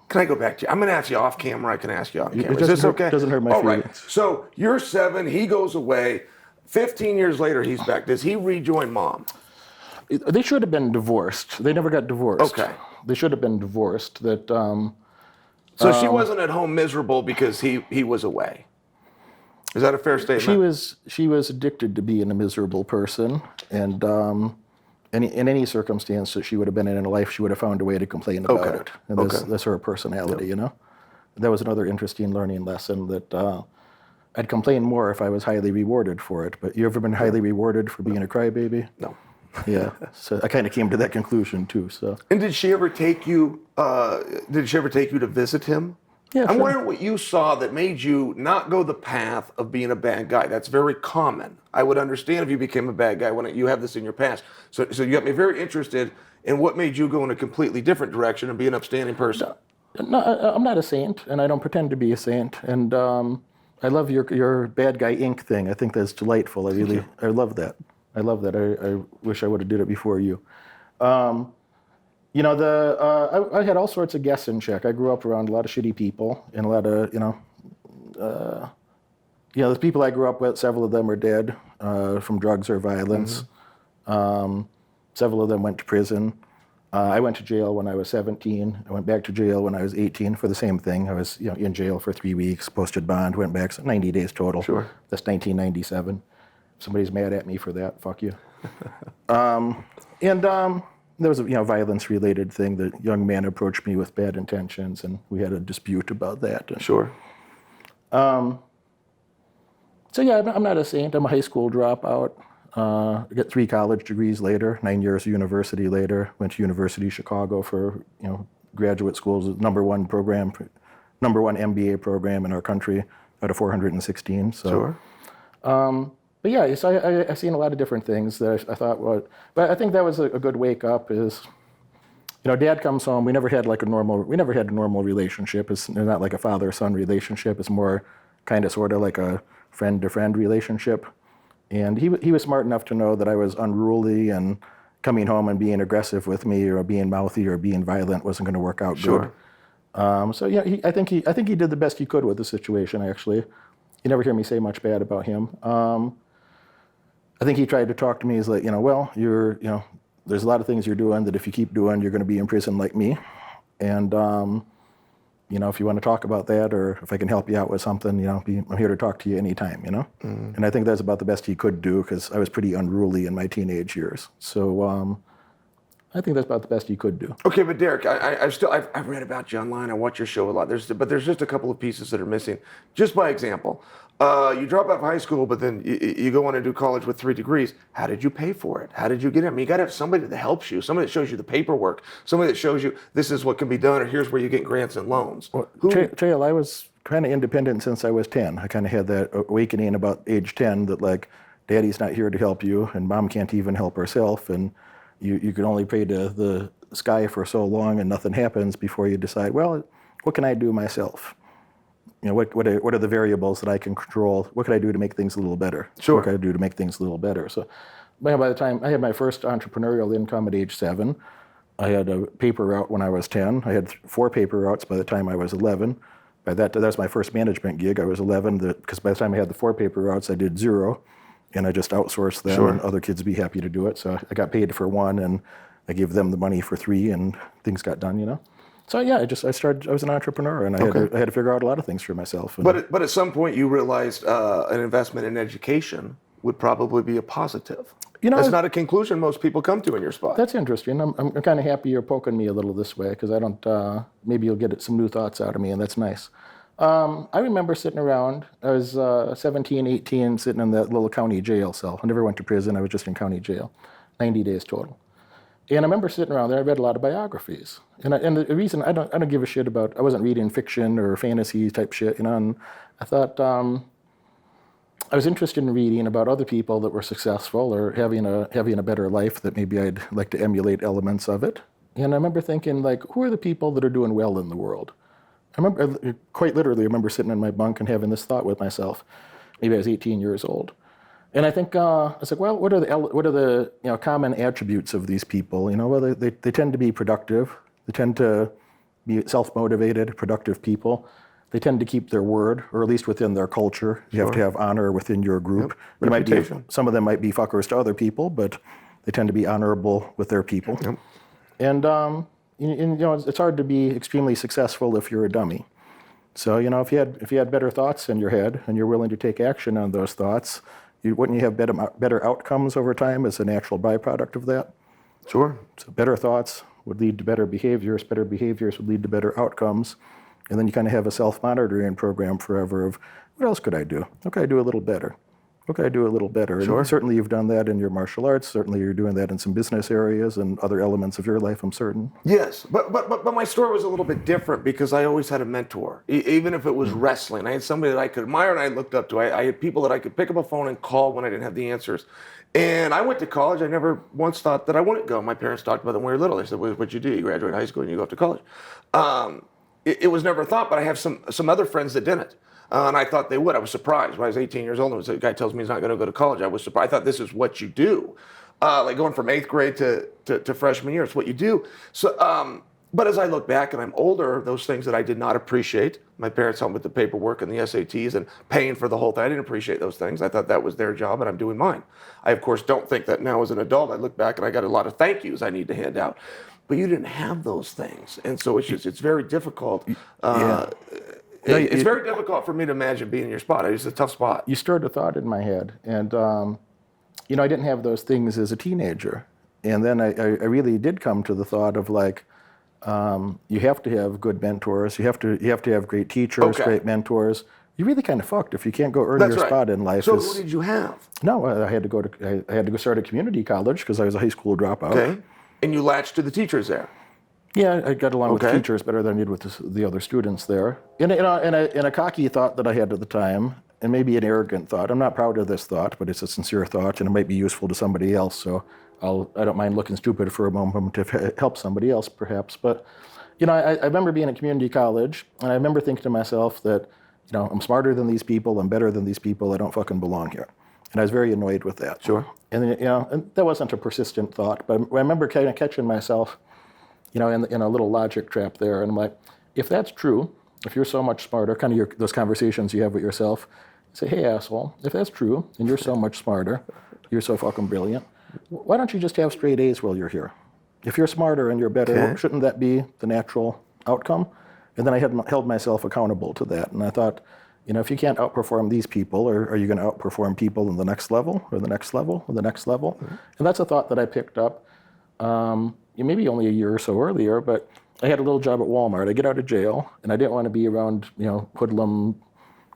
Can I go back to you? I'm going to ask you off camera. I can ask you on camera. Is this okay? It doesn't hurt my feelings. Right. So you're 7. He goes away. 15 years later, he's back. Does he rejoin mom? They should have been divorced. They never got divorced. Okay. They should have been divorced. So she wasn't at home miserable because he was away. Is that a fair statement? She was addicted to being a miserable person, and in any circumstance that she would have been in life, she would have found a way to complain about it. And that's her personality, That was another interesting learning lesson that I'd complain more if I was highly rewarded for it. But you ever been highly rewarded for being a crybaby? No. Yeah, so I kind of came to that conclusion too. So. And did she ever take you? To visit him? Yeah, I'm sure. wondering what you saw that made you not go the path of being a bad guy. That's very common. I would understand if you became a bad guy when you have this in your past. So you got me very interested in what made you go in a completely different direction and be an upstanding person. No, I'm not a saint, and I don't pretend to be a saint. And I love your bad guy Inc. thing. I think that's delightful. I love that. I love that. I wish I would have did it before you. I had all sorts of guests in check. I grew up around a lot of shitty people and a lot of, the people I grew up with, several of them are dead from drugs or violence. Mm-hmm. Several of them went to prison. I went to jail when I was 17. I went back to jail when I was 18 for the same thing. I was in jail for 3 weeks, posted bond, went back, so 90 days total. Sure. That's 1997. If somebody's mad at me for that, fuck you. There was a violence related thing. The young man approached me with bad intentions, and we had a dispute about that. And, Sure. I'm not a saint. I'm a high school dropout. I got 3 college degrees later, 9 years of university later. Went to University of Chicago for graduate school's number one MBA program in our country out of 416. So. Sure. But yeah, so I've seen a lot of different things that I thought, but I think that was a good wake up is, Dad comes home, we never had a normal relationship. It's not like a father-son relationship. It's more kind of sort of like a friend-to-friend relationship. And he was smart enough to know that I was unruly, and coming home and being aggressive with me or being mouthy or being violent wasn't going to work out good. I think he did the best he could with the situation, actually. You never hear me say much bad about him. I think he tried to talk to me as like, there's a lot of things you're doing that if you keep doing, you're going to be in prison like me. And, if you want to talk about that or if I can help you out with something, I'm here to talk to you anytime, Mm-hmm. And I think that's about the best he could do because I was pretty unruly in my teenage years. So I think that's about the best he could do. Okay, but Derek, I've read about you online. I watch your show a lot. There's just a couple of pieces that are missing. Just by example, You drop out of high school, but then you go on and do college with 3 degrees. How did you pay for it? How did you get it? I mean, you got to have somebody that helps you, somebody that shows you the paperwork, somebody that shows you this is what can be done, or here's where you get grants and loans. Well, Chael, I was kind of independent since I was 10. I kind of had that awakening about age 10 that like, daddy's not here to help you, and mom can't even help herself, and you can only pray to the sky for so long, and nothing happens before you decide, well, what can I do myself? You know, what are the variables that I can control? What can I do to make things a little better? Sure. What can I do to make things a little better? So by the time I had my first entrepreneurial income at age 7, I had a paper route when I was 10. I had 4 paper routes by the time I was 11. That was my first management gig. I was 11, because by the time I had the 4 paper routes, I did 0, and I just outsourced them, and other kids would be happy to do it. So I got paid for 1, and I gave them the money for 3, and things got done, you know? So yeah, I was an entrepreneur, and I had to figure out a lot of things for myself. But at some point you realized an investment in education would probably be a positive. You know, that's not a conclusion most people come to in your spot. That's interesting. I'm kind of happy you're poking me a little this way, because I don't. Maybe you'll get some new thoughts out of me, and that's nice. I remember sitting around. I was 17, 18, sitting in that little county jail cell. I never went to prison. I was just in county jail, 90 days total. And I remember sitting around there. I read a lot of biographies, and the reason I don't give a shit about. I wasn't reading fiction or fantasy type shit, you know. And I thought I was interested in reading about other people that were successful or having a better life, that maybe I'd like to emulate elements of it. And I remember thinking, like, who are the people that are doing well in the world? I remember, quite literally, I remember sitting in my bunk and having this thought with myself. Maybe I was 18 years old. And I think, I was like, well, what are the common attributes of these people? You know, well, they tend to be productive. They tend to be self-motivated, productive people. They tend to keep their word, or at least within their culture. You have to have honor within your group. Yep. It might be, some of them might be fuckers to other people, but they tend to be honorable with their people. Yep. And you know, it's hard to be extremely successful if you're a dummy. So, you know, if you had better thoughts in your head and you're willing to take action on those thoughts, wouldn't you have better outcomes over time as a natural byproduct of that? Sure. So better thoughts would lead to better behaviors would lead to better outcomes, and then you kind of have a self-monitoring program forever of, what else could I do? What could I do a little better? What could I do a little better? Sure. And certainly you've done that in your martial arts. Certainly you're doing that in some business areas and other elements of your life, I'm certain. Yes, but my story was a little bit different, because I always had a mentor. Even if it was wrestling, I had somebody that I could admire and I looked up to. I had people that I could pick up a phone and call when I didn't have the answers. And I went to college. I never once thought that I wouldn't go. My parents talked about it when we were little. They said, what'd you do? You graduate high school and you go off to college. It was never thought, but I have some other friends that didn't. And I thought they would. I was surprised. When I was 18 years old, and a guy tells me he's not going to go to college. I was surprised. I thought this is what you do. Like going from 8th grade to freshman year, it's what you do. So, but as I look back and I'm older, those things that I did not appreciate, my parents helped with the paperwork and the SATs and paying for the whole thing. I didn't appreciate those things. I thought that was their job, and I'm doing mine. I, of course, don't think that now as an adult. I look back and I got a lot of thank yous I need to hand out. But you didn't have those things. And so it's very difficult. It's very difficult for me to imagine being in your spot. It's a tough spot. You stirred a thought in my head. And, you know, I didn't have those things as a teenager. And then I really did come to the thought of, like, you have to have good mentors. You have to have great teachers, great mentors. You're really kind of fucked if you can't go earn your spot in life. So who did you have? No, I had to go start a community college because I was a high school dropout. Okay. And you latched to the teachers there. Yeah, I got along with teachers better than I did with the other students there. In a cocky thought that I had at the time, and maybe an arrogant thought. I'm not proud of this thought, but it's a sincere thought, and it might be useful to somebody else. So I don't mind looking stupid for a moment to help somebody else, perhaps. But you know, I remember being at community college, and I remember thinking to myself that, you know, I'm smarter than these people, I'm better than these people, I don't fucking belong here. And I was very annoyed with that. Sure. And you know, and that wasn't a persistent thought, but I remember kind of catching myself, you know, in a little logic trap there. And I'm like, if that's true, if you're so much smarter, kind of those conversations you have with yourself, say, hey, asshole, if that's true, and you're so much smarter, you're so fucking brilliant, why don't you just have straight A's while you're here? If you're smarter and you're better, shouldn't that be the natural outcome? And then I held myself accountable to that. And I thought, you know, if you can't outperform these people, are you going to outperform people in the next level, or the next level, or the next level? Mm-hmm. And that's a thought that I picked up maybe only a year or so earlier, but I had a little job at Walmart. I get out of jail, and I didn't want to be around, you know, hoodlum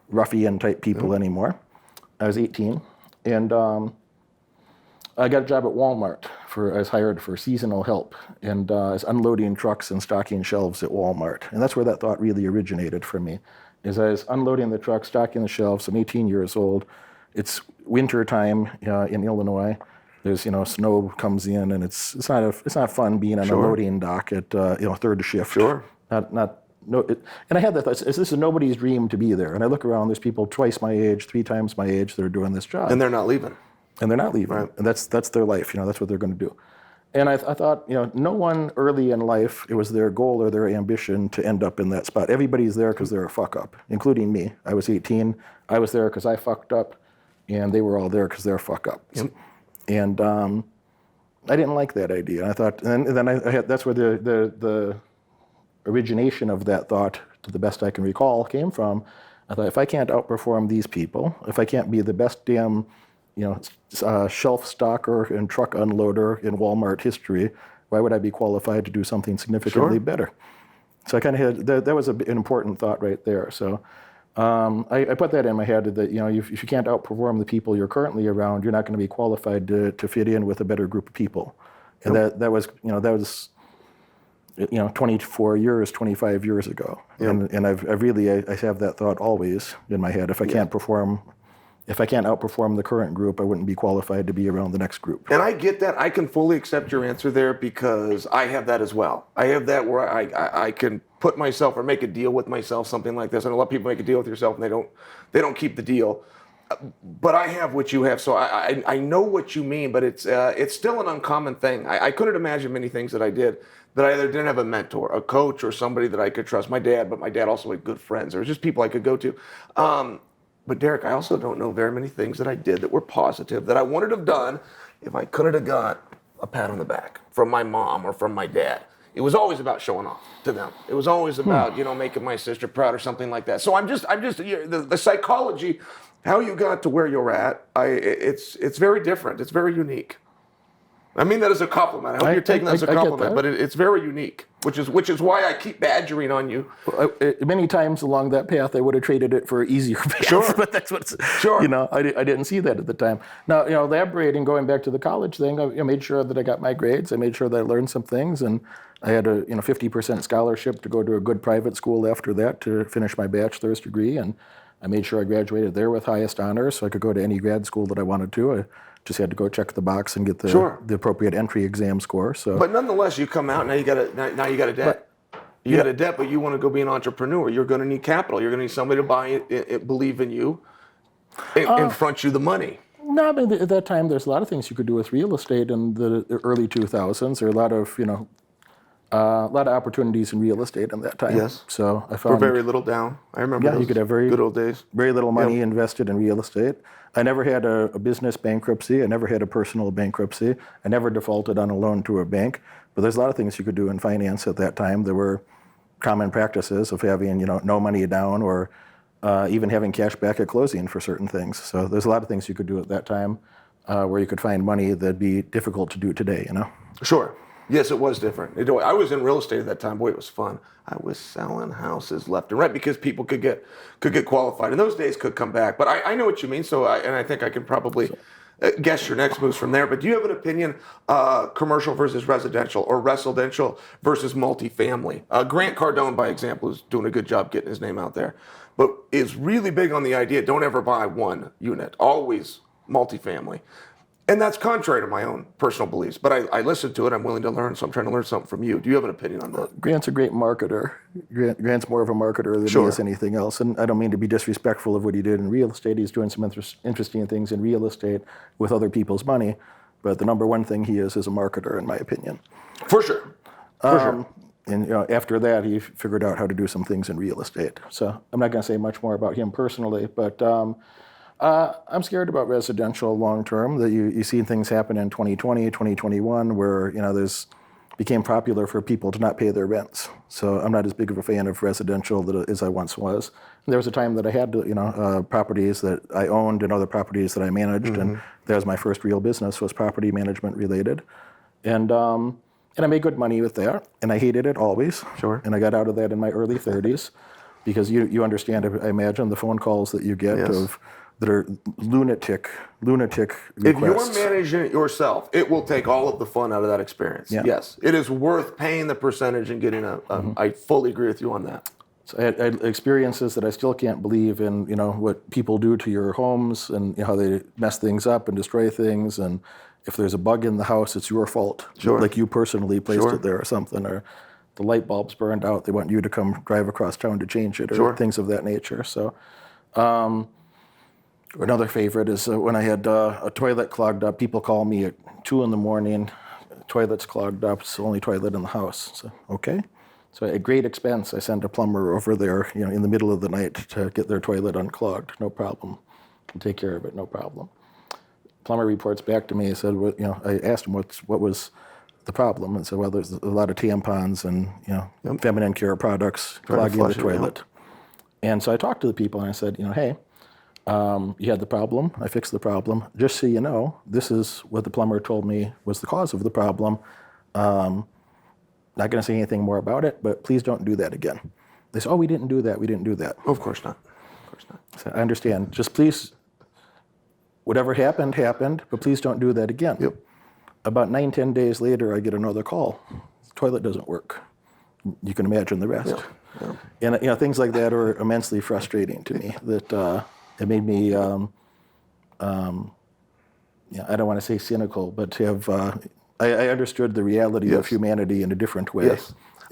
ruffian type people anymore. I was 18, and I got a job at Walmart. I was hired for seasonal help, and I was unloading trucks and stocking shelves at Walmart. And that's where that thought really originated for me. Is I was unloading the truck, stocking the shelves. I'm 18 years old. It's winter time in Illinois. There's snow comes in, and it's not fun being on a loading dock at third shift. Sure. And I had that thought. This is nobody's dream to be there. And I look around. There's people twice my age, 3 times my age that are doing this job. And they're not leaving. Right. And that's their life. That's what they're going to do. And I thought, no one early in life, it was their goal or their ambition to end up in that spot. Everybody's there because they're a fuck up, including me. I was 18. I was there because I fucked up, and they were all there because they're fuck up. Yep. And I didn't like that idea. And I thought, and then I had, that's where the origination of that thought, to the best I can recall, came from. I thought, if I can't outperform these people, if I can't be the best damn shelf stocker and truck unloader in Walmart history, why would I be qualified to do something significantly better? So I kind of had, that was an important thought right there. So I put that in my head that, if you can't outperform the people you're currently around, you're not going to be qualified to fit in with a better group of people. And that was 24 years, 25 years ago. Yep. And I have that thought always in my head. If I can't outperform the current group, I wouldn't be qualified to be around the next group. And I get that. I can fully accept your answer there because I have that as well. I have that where I can put myself or make a deal with myself, something like this. And a lot of people make a deal with yourself and they don't keep the deal. But I have what you have, so I know what you mean. But it's still an uncommon thing. I couldn't imagine many things that I did that I either didn't have a mentor, a coach, or somebody that I could trust. My dad, but my dad also had good friends. There was just people I could go to. But Derek, I also don't know very many things that I did that were positive that I wouldn't have done if I couldn't have got a pat on the back from my mom or from my dad. It was always about showing off to them. It was always about making my sister proud or something like that. So I'm just the psychology, how you got to where you're at. It's very different. It's very unique. I mean that as a compliment. I hope you're taking that as a compliment, but it's very unique, which is why I keep badgering on you. Many times along that path, I would have traded it for easier paths. Sure. But that's what's, sure. I didn't see that at the time. Now, elaborating, going back to the college thing, I made sure that I got my grades. I made sure that I learned some things, and I had a 50% scholarship to go to a good private school after that to finish my bachelor's degree, and I made sure I graduated there with highest honors so I could go to any grad school that I wanted to. I just had to go check the box and get the appropriate entry exam score. So, but nonetheless, you come out now. You got a debt. You got a debt, but you want to go be an entrepreneur. You're going to need capital. You're going to need somebody to buy it, believe in you, and front you the money. No, but at that time, there's a lot of things you could do with real estate in the early 2000s. There are a lot of opportunities in real estate in that time. Yes. So I for found very little down. I remember. Yeah, you could have good old days. Very little money invested in real estate. I never had a business bankruptcy. I never had a personal bankruptcy. I never defaulted on a loan to a bank. But there's a lot of things you could do in finance at that time. There were common practices of having no money down, or even having cash back at closing for certain things. So there's a lot of things you could do at that time where you could find money that'd be difficult to do today. Sure. Yes, it was different. I was in real estate at that time. Boy, it was fun. I was selling houses left and right because people could get qualified. And those days could come back. But I know what you mean. So I think I can probably guess your next moves from there. But do you have an opinion, commercial versus residential, or residential versus multifamily? Grant Cardone, by example, is doing a good job getting his name out there, but is really big on the idea: don't ever buy one unit, always multifamily. And that's contrary to my own personal beliefs. But I listen to it. I'm willing to learn, so I'm trying to learn something from you. Do you have an opinion on that? Grant's a great marketer. Grant's more of a marketer than he is anything else. And I don't mean to be disrespectful of what he did in real estate. He's doing some interesting things in real estate with other people's money. But the number one thing he is a marketer, in my opinion. For sure. And after that, he figured out how to do some things in real estate. So I'm not going to say much more about him personally, but I'm scared about residential long term. That you see things happen in 2020, 2021, where there's became popular for people to not pay their rents. So I'm not as big of a fan of residential as I once was. And there was a time that I had properties that I owned and other properties that I managed, and that was my first real business, was property management related, and I made good money with that, and I hated it always. Sure. And I got out of that in my early 30s. because you understand, I imagine, the phone calls that you get that are lunatic requests. If you're managing it yourself, it will take all of the fun out of that experience. Yeah. Yes, it is worth paying the percentage and getting I fully agree with you on that. So I had experiences that I still can't believe in, what people do to your homes and how they mess things up and destroy things. And if there's a bug in the house, it's your fault. Sure. Like you personally placed it there or something, or the light bulb's burned out. They want you to come drive across town to change it, or things of that nature. So another favorite is when I had a toilet clogged up. People call me at 2 a.m, toilet's clogged up, it's the only toilet in the house. So, okay. So at great expense, I send a plumber over there, in the middle of the night to get their toilet unclogged. No problem. I'll take care of it, no problem. Plumber reports back to me. He said, I asked him what was the problem, and said, well, there's a lot of tampons and feminine care products clogging the toilet. And so I talked to the people and I said, hey, you had the problem. I fixed the problem. Just so you know, this is what the plumber told me was the cause of the problem. Not going to say anything more about it, but please don't do that again. They said, oh, we didn't do that. We didn't do that. Of course not. Of course not. So I understand. Just please, whatever happened, but please don't do that again. Yep. About 9-10 days later, I get another call. The toilet doesn't work. You can imagine the rest. Yeah. And things like that are immensely frustrating to me. That it made me, I don't want to say cynical, but to have. I understood the reality of humanity in a different way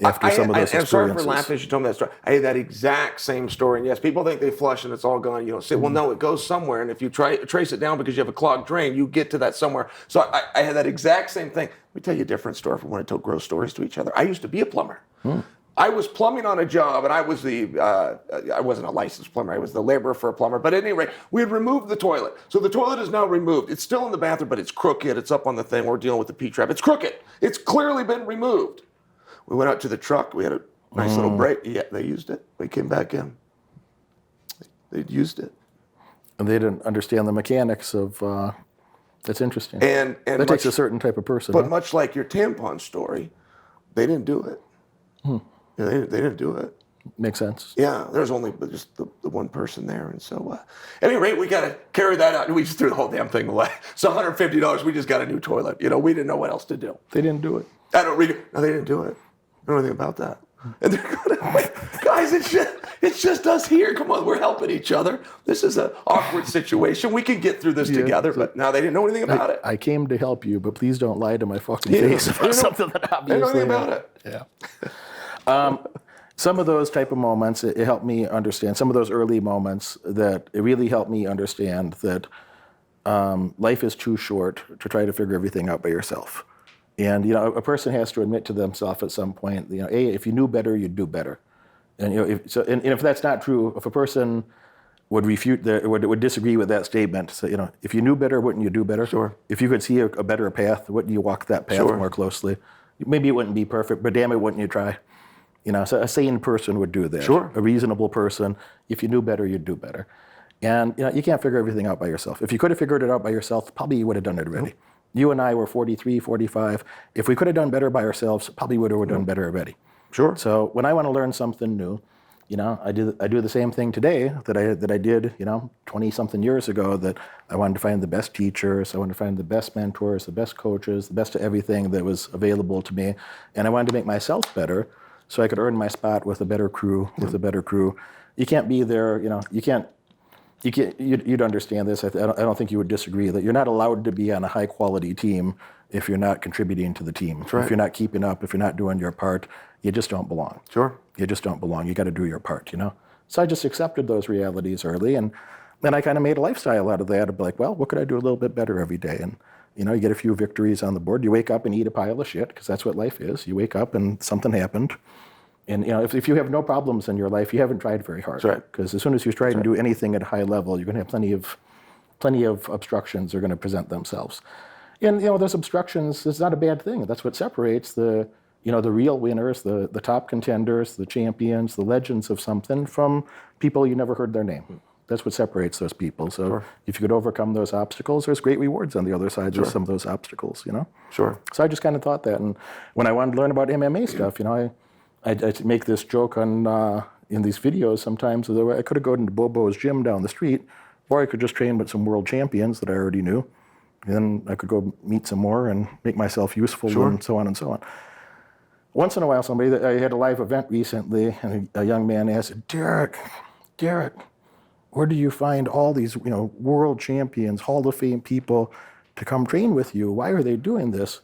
after some of those experiences. I'm sorry for laughing as you told me that story. I had that exact same story. And yes, people think they flush and it's all gone. You don't say, well, no, it goes somewhere. And if you trace it down because you have a clogged drain, you get to that somewhere. So I had that exact same thing. Let me tell you a different story from when I told gross stories to each other. I used to be a plumber. I was plumbing on a job, and I was I wasn't a licensed plumber. I was the laborer for a plumber. But at any rate, we had removed the toilet. So the toilet is now removed. It's still in the bathroom, but it's crooked. It's up on the thing. We're dealing with the P-trap. It's crooked. It's clearly been removed. We went out to the truck. We had a nice little break. Yeah, they used it. We came back in. They'd used it. And they didn't understand the mechanics of, that's interesting. And that takes a certain type of person. But much like your tampon story, they didn't do it. Yeah, they didn't do it. Makes sense. Yeah, there's only just the one person there. And so, at any rate, we got to carry that out. And we just threw the whole damn thing away. So $150, we just got a new toilet. We didn't know what else to do. They didn't do it. No, they didn't do it. I don't know anything about that. And they're going, guys, it's just us here. Come on, we're helping each other. This is an awkward situation. We can get through this together. But now they didn't know anything about it. I came to help you, but please don't lie to my fucking face about something that obviously. They don't know anything about it. Yeah. Some of those type of moments, it helped me understand. Some of those early moments that it really helped me understand that life is too short to try to figure everything out by yourself. And a person has to admit to themselves at some point, hey, if you knew better, you'd do better. And if that's not true, if a person would refute would disagree with that statement, so if you knew better, wouldn't you do better? Sure. If you could see a better path, wouldn't you walk that path more closely? Maybe it wouldn't be perfect, but damn it, wouldn't you try? So a sane person would do that. Sure. A reasonable person, if you knew better, you'd do better. And you can't figure everything out by yourself. If you could have figured it out by yourself, probably you would have done it already. You and I were 43, 45. If we could have done better by ourselves, probably would have done better already. Sure. So when I want to learn something new, I do the same thing today that I did 20-something years ago. That I wanted to find the best teachers, I wanted to find the best mentors, the best coaches, the best of everything that was available to me, and I wanted to make myself better so I could earn my spot with a better crew. You can't be there. You'd understand this. I don't think you would disagree that you're not allowed to be on a high quality team if you're not contributing to the team. That's right. If you're not keeping up, if you're not doing your part, you just don't belong. Sure. You just don't belong. You got to do your part, So I just accepted those realities early, and then I kind of made a lifestyle out of that. Of like, well, what could I do a little bit better every day? And you get a few victories on the board. You wake up and eat a pile of shit, because that's what life is. You wake up and something happened. And if you have no problems in your life, you haven't tried very hard. That's right. Because as soon as you try to do anything at a high level, you're going to have plenty of obstructions are going to present themselves. And those obstructions is not a bad thing. That's what separates the real winners, the top contenders, the champions, the legends of something from people you never heard their name. That's what separates those people. So if you could overcome those obstacles, there's great rewards on the other side of some of those obstacles. Sure. So I just kind of thought that, and when I wanted to learn about MMA stuff, I make this joke on in these videos sometimes, I could have gone into Bobo's gym down the street, or I could just train with some world champions that I already knew. And then I could go meet some more and make myself useful and so on and so on. Once in a while, I had a live event recently, and a young man asked, Derek, where do you find all these, world champions, Hall of Fame people to come train with you? Why are they doing this?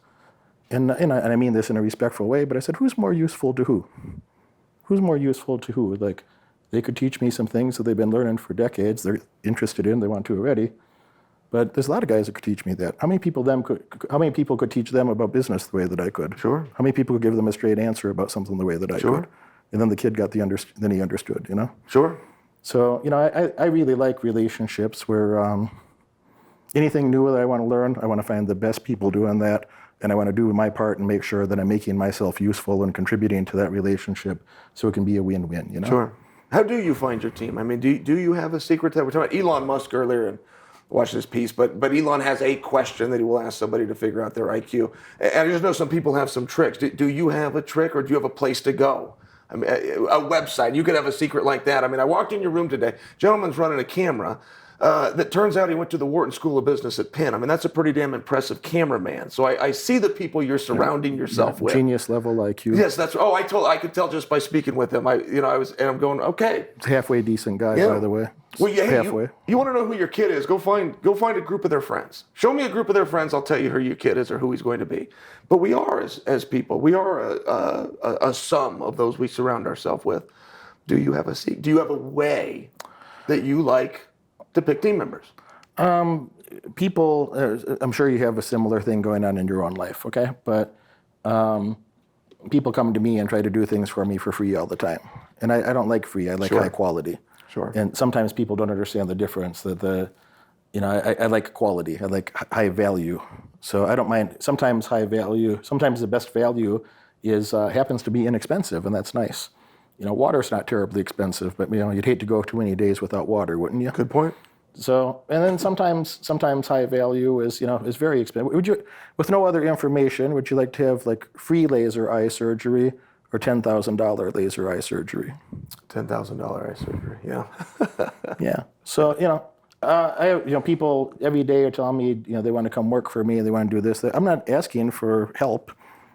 And I mean this in a respectful way, but I said, who's more useful to who? Who's more useful to who? Like, they could teach me some things that they've been learning for decades, they're interested in, they want to already. But there's a lot of guys that could teach me that. How many people could teach them about business the way that I could? Sure. How many people could give them a straight answer about something the way that I could? And then the kid got then he understood, Sure. So, I really like relationships where anything new that I want to learn, I want to find the best people doing that, and I want to do my part and make sure that I'm making myself useful and contributing to that relationship so it can be a win-win, Sure. How do you find your team? I mean, do you have a secret that we're talking about Elon Musk earlier and watch this piece, but Elon has a question that he will ask somebody to figure out their IQ. And I just know some people have some tricks. Do you have a trick, or do you have a place to go? I mean, a website. You could have a secret like that. I mean, I walked in your room today. Gentleman's running a camera that turns out he went to the Wharton School of Business at Penn. I mean, that's a pretty damn impressive cameraman. So I see the people you're surrounding yourself with. Genius level IQ. Yes, that's. Oh, I could tell just by speaking with him. I'm going, okay. Halfway decent guy, by the way. Well, yeah, halfway. You want to know who your kid is? Go find a group of their friends. Show me a group of their friends. I'll tell you who your kid is or who he's going to be. But we are, as people, we are a sum of those we surround ourselves with. Do you have a way that you like to pick team members? People, I'm sure you have a similar thing going on in your own life, okay? But people come to me and try to do things for me for free all the time. And I don't like free. I like high quality. Sure. And sometimes people don't understand the difference. I like quality. I like high value. So I don't mind. Sometimes high value. Sometimes the best value happens to be inexpensive, and that's nice. Water's not terribly expensive, but you'd hate to go too many days without water, wouldn't you? Good point. So, and then sometimes high value is very expensive. With no other information, would you like to have like free laser eye surgery or $10,000 laser eye surgery? $10,000 eye surgery, yeah. Yeah. So, people every day are telling me, they want to come work for me, they want to do this. I'm not asking for help.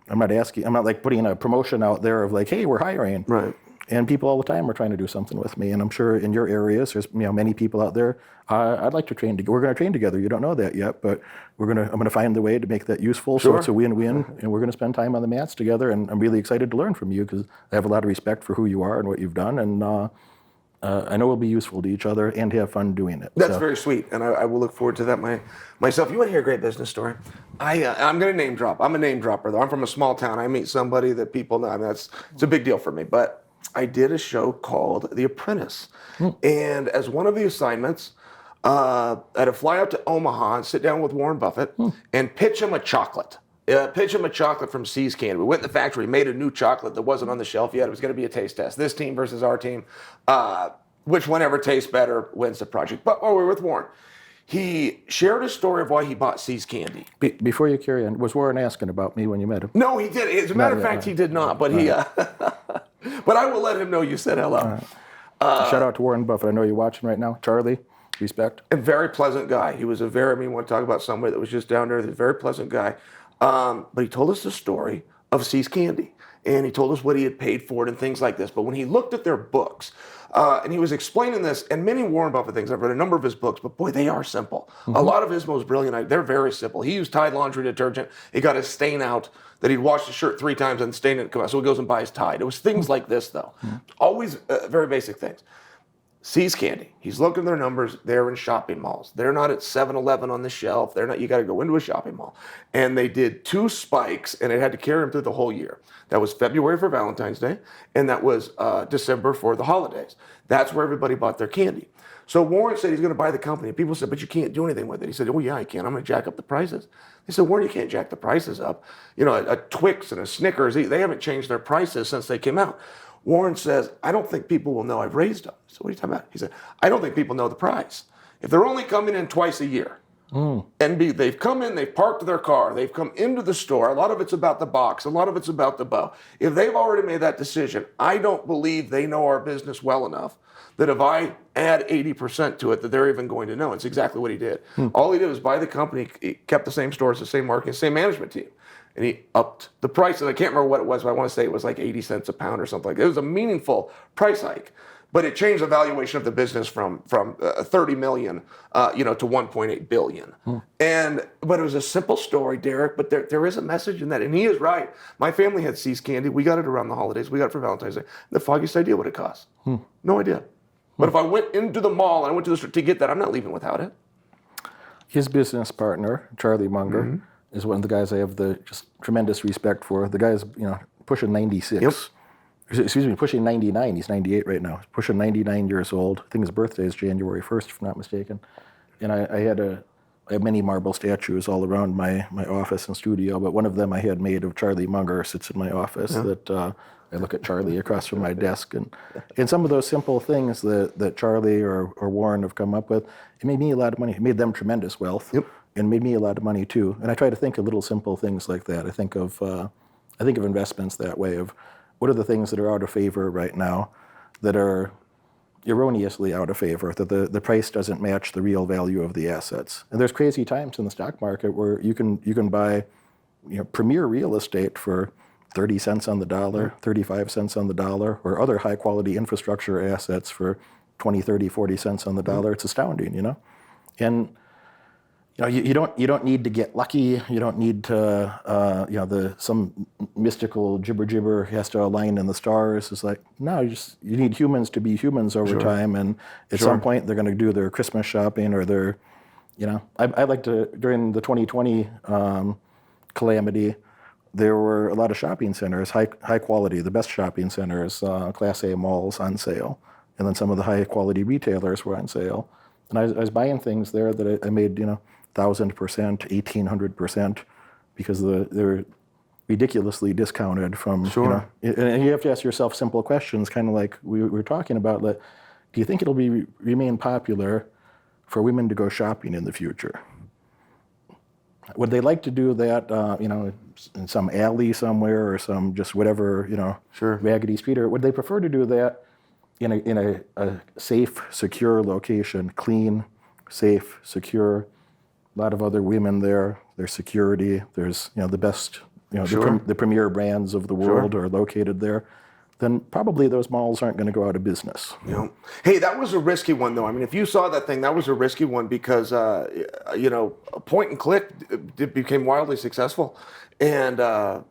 I'm not like putting a promotion out there of like, hey, we're hiring. Right. And people all the time are trying to do something with me. And I'm sure in your areas, there's many people out there. I'd like to train together. We're going to train together. You don't know that yet, but I'm going to find the way to make that useful. Sure. So it's a win-win. And we're going to spend time on the mats together. And I'm really excited to learn from you because I have a lot of respect for who you are and what you've done. And I know we'll be useful to each other and have fun doing it. That's very sweet, and I will look forward to that myself. You want to hear a great business story? I'm going to name drop. I'm a name dropper, though. I'm from a small town. I meat somebody that people know. I mean, it's a big deal for me. But I did a show called The Apprentice, and as one of the assignments, I had to fly out to Omaha and sit down with Warren Buffett and pitch him a chocolate. Pitch him a chocolate from See's Candy. We went in the factory, made a new chocolate that wasn't on the shelf yet. It was going to be a taste test. This team versus our team. Which whenever tastes better wins the project. But while we were with Warren, he shared a story of why he bought See's Candy. Before you carry on, was Warren asking about me when you met him? No, he did. As a matter of fact, he did not. But but I will let him know you said hello. Shout out to Warren Buffett. I know you're watching right now. Charlie, respect. A very pleasant guy. He was want to talk about somebody that was just down there. He's a very pleasant guy. But he told us the story of See's Candy. And he told us what he had paid for it and things like this. But when he looked at their books, and he was explaining this, and many Warren Buffett things, I've read a number of his books, but boy, they are simple. A lot of his most brilliant, they're very simple. He used Tide laundry detergent. He got his stain out that he'd washed his shirt 3 times and the stain didn't come out. So he goes and buys Tide. It was things like this, though. Always very basic things. See's Candy. He's looking at their numbers. They're in shopping malls. They're not at 7-Eleven on the shelf. They're not. You got to go into a shopping mall. And they did 2 spikes, and it had to carry them through the whole year. That was February for Valentine's Day, and that was December for the holidays. That's where everybody bought their candy. So Warren said he's going to buy the company. And people said, but you can't do anything with it. He said, oh, yeah, I can. I'm going to jack up the prices. They said, Warren, you can't jack the prices up. A Twix and a Snickers, they haven't changed their prices since they came out. Warren says, I don't think people will know I've raised them. So what are you talking about? He said, I don't think people know the price. If they're only coming in twice a year, And they've come in, they've parked their car, they've come into the store. A lot of it's about the box, a lot of it's about the bow. If they've already made that decision, I don't believe they know our business well enough that if I add 80% to it, that they're even going to know. It's exactly what he did. All he did was buy the company, he kept the same stores, the same marketing, same management team. And he upped the price. And I can't remember what it was, but I want to say it was like 80 cents a pound or something like that. It was a meaningful price hike. But it changed the valuation of the business from 30 million, to 1.8 billion. But it was a simple story, Derek. But there is a message in that, and he is right. My family had See's candy. We got it around the holidays. We got it for Valentine's Day. The foggiest idea what it cost. No idea. But if I went into the mall and I went to the store to get that, I'm not leaving without it. His business partner, Charlie Munger, is one of the guys I have the just tremendous respect for. The guy's pushing 96. Yep. Excuse me, pushing 99. He's 98 right now. He's pushing 99 years old. I think his birthday is January 1st, if I'm not mistaken. And I have many marble statues all around my office and studio, but one of them I had made of Charlie Munger sits in my office that I look at Charlie across from my desk. And some of those simple things that Charlie or Warren have come up with, it made me a lot of money. It made them tremendous wealth and made me a lot of money too. And I try to think of little simple things like that. I think of investments that way of, what are the things that are out of favor right now that are erroneously out of favor, that the price doesn't match the real value of the assets? And there's crazy times in the stock market where you can buy premier real estate for 30 cents on the dollar, 35 cents on the dollar, or other high quality infrastructure assets for 20, 30, 40 cents on the dollar. It's astounding, And you don't need to get lucky. You don't need to some mystical jibber has to align in the stars. It's like, no, you need humans to be humans over time, and at some point they're going to do their Christmas shopping or their, I like to, during the 2020 calamity, there were a lot of shopping centers, high quality, the best shopping centers, Class A malls on sale, and then some of the high quality retailers were on sale, and I was buying things there that I made 1,000%, 1,800%, because they're ridiculously discounted from, and you have to ask yourself simple questions, kind of like we were talking about. Like, do you think it'll remain popular for women to go shopping in the future? Would they like to do that, in some alley somewhere or some just whatever, raggedy street, or would they prefer to do that in a safe, secure location, clean, safe, secure? A lot of other women there. There's security. There's the best, the premier brands of the world are located there. Then probably those malls aren't going to go out of business. Hey, that was a risky one though. I mean, if you saw that thing, that was a risky one because point and click it became wildly successful, and I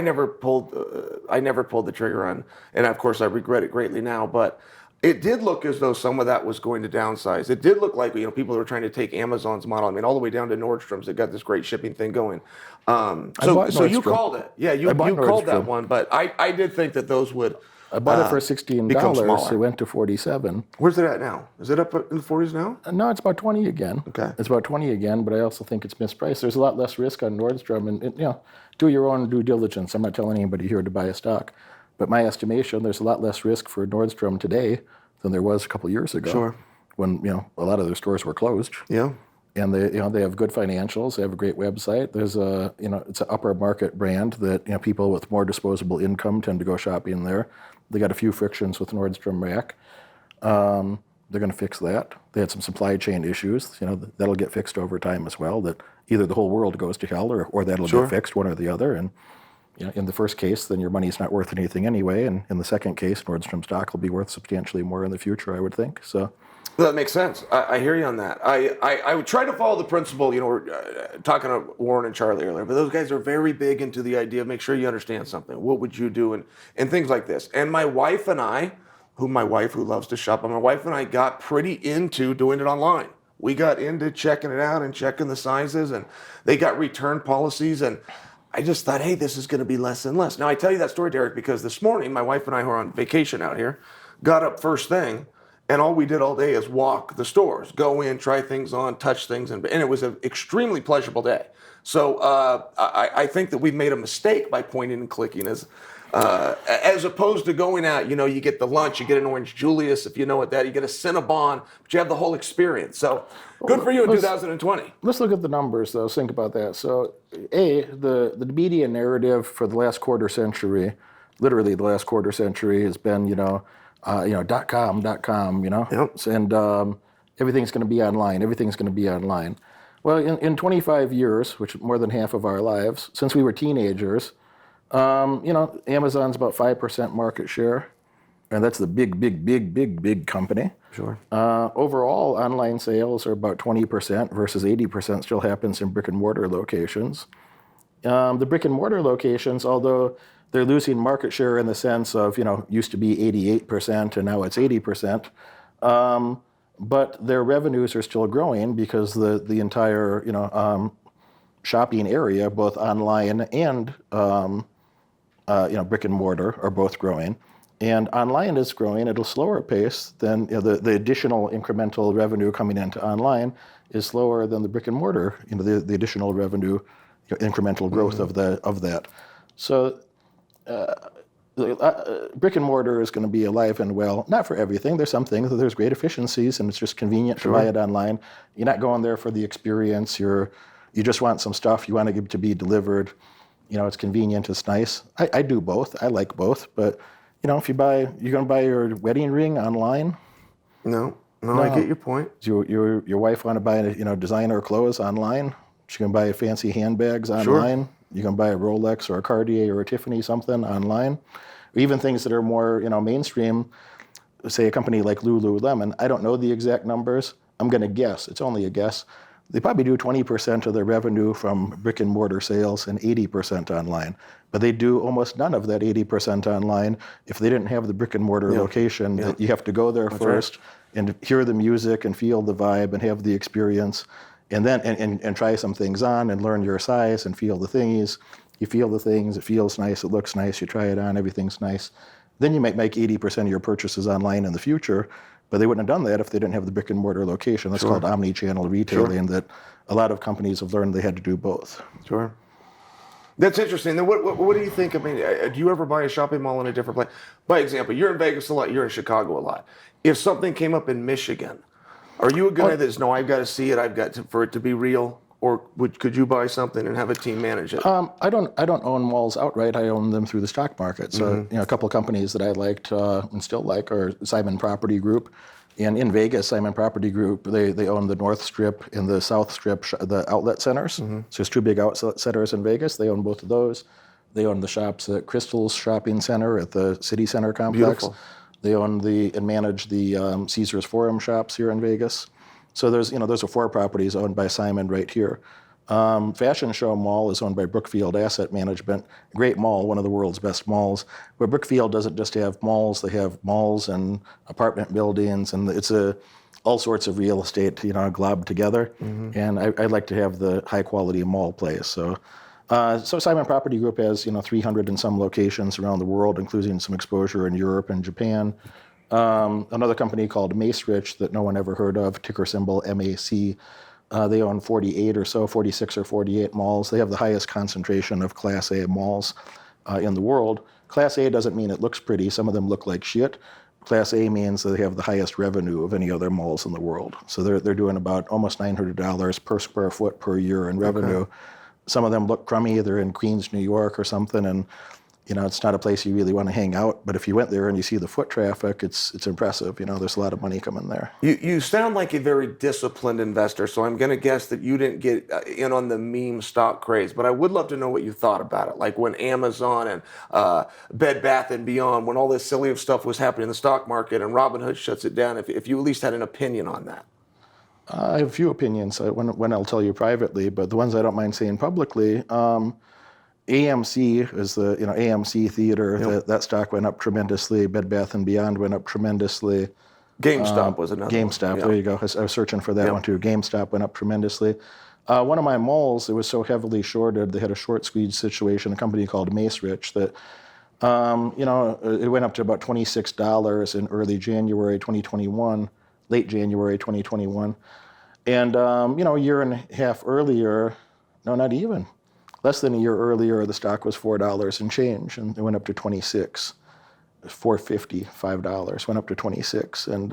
never pulled the trigger on, and of course I regret it greatly now, but. It did look as though some of that was going to downsize. It did look like people were trying to take Amazon's model. I mean, all the way down to Nordstrom's. They got this great shipping thing going. So you called it. Yeah, you called that one. But I did think that those would. I bought it for $16. It went to $47. Where's it at now? Is it up in the 40s now? No, it's about 20 again. Okay. It's about 20 again, but I also think it's mispriced. There's a lot less risk on Nordstrom, and do your own due diligence. I'm not telling anybody here to buy a stock. But my estimation, there's a lot less risk for Nordstrom today than there was a couple of years ago, when a lot of their stores were closed. Yeah, and they have good financials. They have a great website. There's it's an upper market brand that people with more disposable income tend to go shopping there. They got a few frictions with Nordstrom Rack. They're going to fix that. They had some supply chain issues. That'll get fixed over time as well. That either the whole world goes to hell or that'll get fixed, one or the other. And in the first case, then your money's not worth anything anyway, and in the second case, Nordstrom stock will be worth substantially more in the future, I would think. So, that makes sense. I hear you on that. I would try to follow the principle. We're talking to Warren and Charlie earlier, but those guys are very big into the idea of make sure you understand something. What would you do, and things like this. And my wife and I, who loves to shop, and my wife and I got pretty into doing it online. We got into checking it out and checking the sizes, and they got return policies, and I just thought, hey, this is going to be less and less. Now, I tell you that story, Derek, because this morning, my wife and I were on vacation out here, got up first thing, And all we did all day is walk the stores, go in, try things on, touch things, and it was an extremely pleasurable day. So I think that we've made a mistake by pointing and clicking as opposed to going out. You get the lunch, you get an Orange Julius, if you know what that, you get a Cinnabon, but you have the whole experience. So good for you in 2020. Let's look at the numbers, though. Think about that. So, the media narrative for the last quarter century, literally the last quarter century, has been, .com, Yep. and everything's going to be online. Everything's going to be online. Well, in 25 years, which is more than half of our lives, since we were teenagers, Amazon's about 5% market share, and that's the big company. Sure. Overall, online sales are about 20% versus 80% still happens in brick and mortar locations. The brick and mortar locations, although they're losing market share in the sense of, used to be 88% and now it's 80%, but their revenues are still growing because the entire, shopping area, both online and, brick and mortar, are both growing. And online is growing at a slower pace than the additional incremental revenue coming into online is slower than the brick and mortar, the additional revenue, incremental growth of that. So brick and mortar is going to be alive and well, not for everything. There's some things that there's great efficiencies and it's just convenient to buy it online. You're not going there for the experience. You just want some stuff. You want it to be delivered. It's convenient. It's nice. I do both. I like both. But if you're going to buy your wedding ring online. No, I get your point. Does your wife want to buy designer clothes online? She's going to buy fancy handbags online. Sure. You can buy a Rolex or a Cartier or a Tiffany something online. Or even things that are more mainstream. Say a company like Lululemon. I don't know the exact numbers. I'm going to guess. It's only a guess. They probably do 20% of their revenue from brick and mortar sales and 80% online. But they do almost none of that 80% online if they didn't have the brick and mortar location that you have to go there first and hear the music and feel the vibe and have the experience and then and try some things on and learn your size and feel the thingies. You feel the things, it feels nice, it looks nice, you try it on, everything's nice. Then you might make 80% of your purchases online in the future. But they wouldn't have done that if they didn't have the brick and mortar location. That's called omni-channel retailing, that a lot of companies have learned they had to do both. Sure. That's interesting. Then what do you think? I mean, do you ever buy a shopping mall in a different place? By example, you're in Vegas a lot, you're in Chicago a lot. If something came up in Michigan, are you a guy that's, no, I've got to see it, for it to be real? Or could you buy something and have a team manage it? I don't own malls outright. I own them through the stock market. So a couple of companies that I liked and still like are Simon Property Group. And in Vegas, Simon Property Group, they own the North Strip and the South Strip, the outlet centers. So there's two big outlet centers in Vegas. They own both of those. They own the shops at Crystal's Shopping Center at the City Center complex. Beautiful. They own and manage the Caesars Forum shops here in Vegas. So those are 4 properties owned by Simon right here. Fashion Show Mall is owned by Brookfield Asset Management. Great mall, one of the world's best malls. But Brookfield doesn't just have malls; they have malls and apartment buildings, and it's all sorts of real estate, globbed together. And I like to have the high quality mall place. So Simon Property Group has 300 and some locations around the world, including some exposure in Europe and Japan. Another company called Macerich that no one ever heard of, ticker symbol MAC. They own 46 or 48 malls. They have the highest concentration of Class A malls in the world. Class A doesn't mean it looks pretty. Some of them look like shit. Class A means that they have the highest revenue of any other malls in the world. So they're doing about almost $900 per square foot per year in revenue. Okay. Some of them look crummy. They're in Queens, New York or something, and it's not a place you really want to hang out, but if you went there and you see the foot traffic, it's impressive. There's a lot of money coming there. You sound like a very disciplined investor, so I'm going to guess that you didn't get in on the meme stock craze, but I would love to know what you thought about it. Like when Amazon and Bed Bath & Beyond, when all this silly stuff was happening in the stock market and Robinhood shuts it down, if you at least had an opinion on that. I have a few opinions when I'll tell you privately, but the ones I don't mind saying publicly, AMC is the AMC Theater. Yep. That stock went up tremendously. Bed Bath & Beyond went up tremendously. GameStop was another GameStop, one. There you go. I was searching for that one too. GameStop went up tremendously. One of my malls, it was so heavily shorted, they had a short squeeze situation, a company called Macerich that It went up to about $26 in early January 2021, late January 2021. And, a year and a half earlier, no, not even, less than a year earlier, the stock was $4 and change, and it went up to 26, $4.50, $5, went up to 26. And,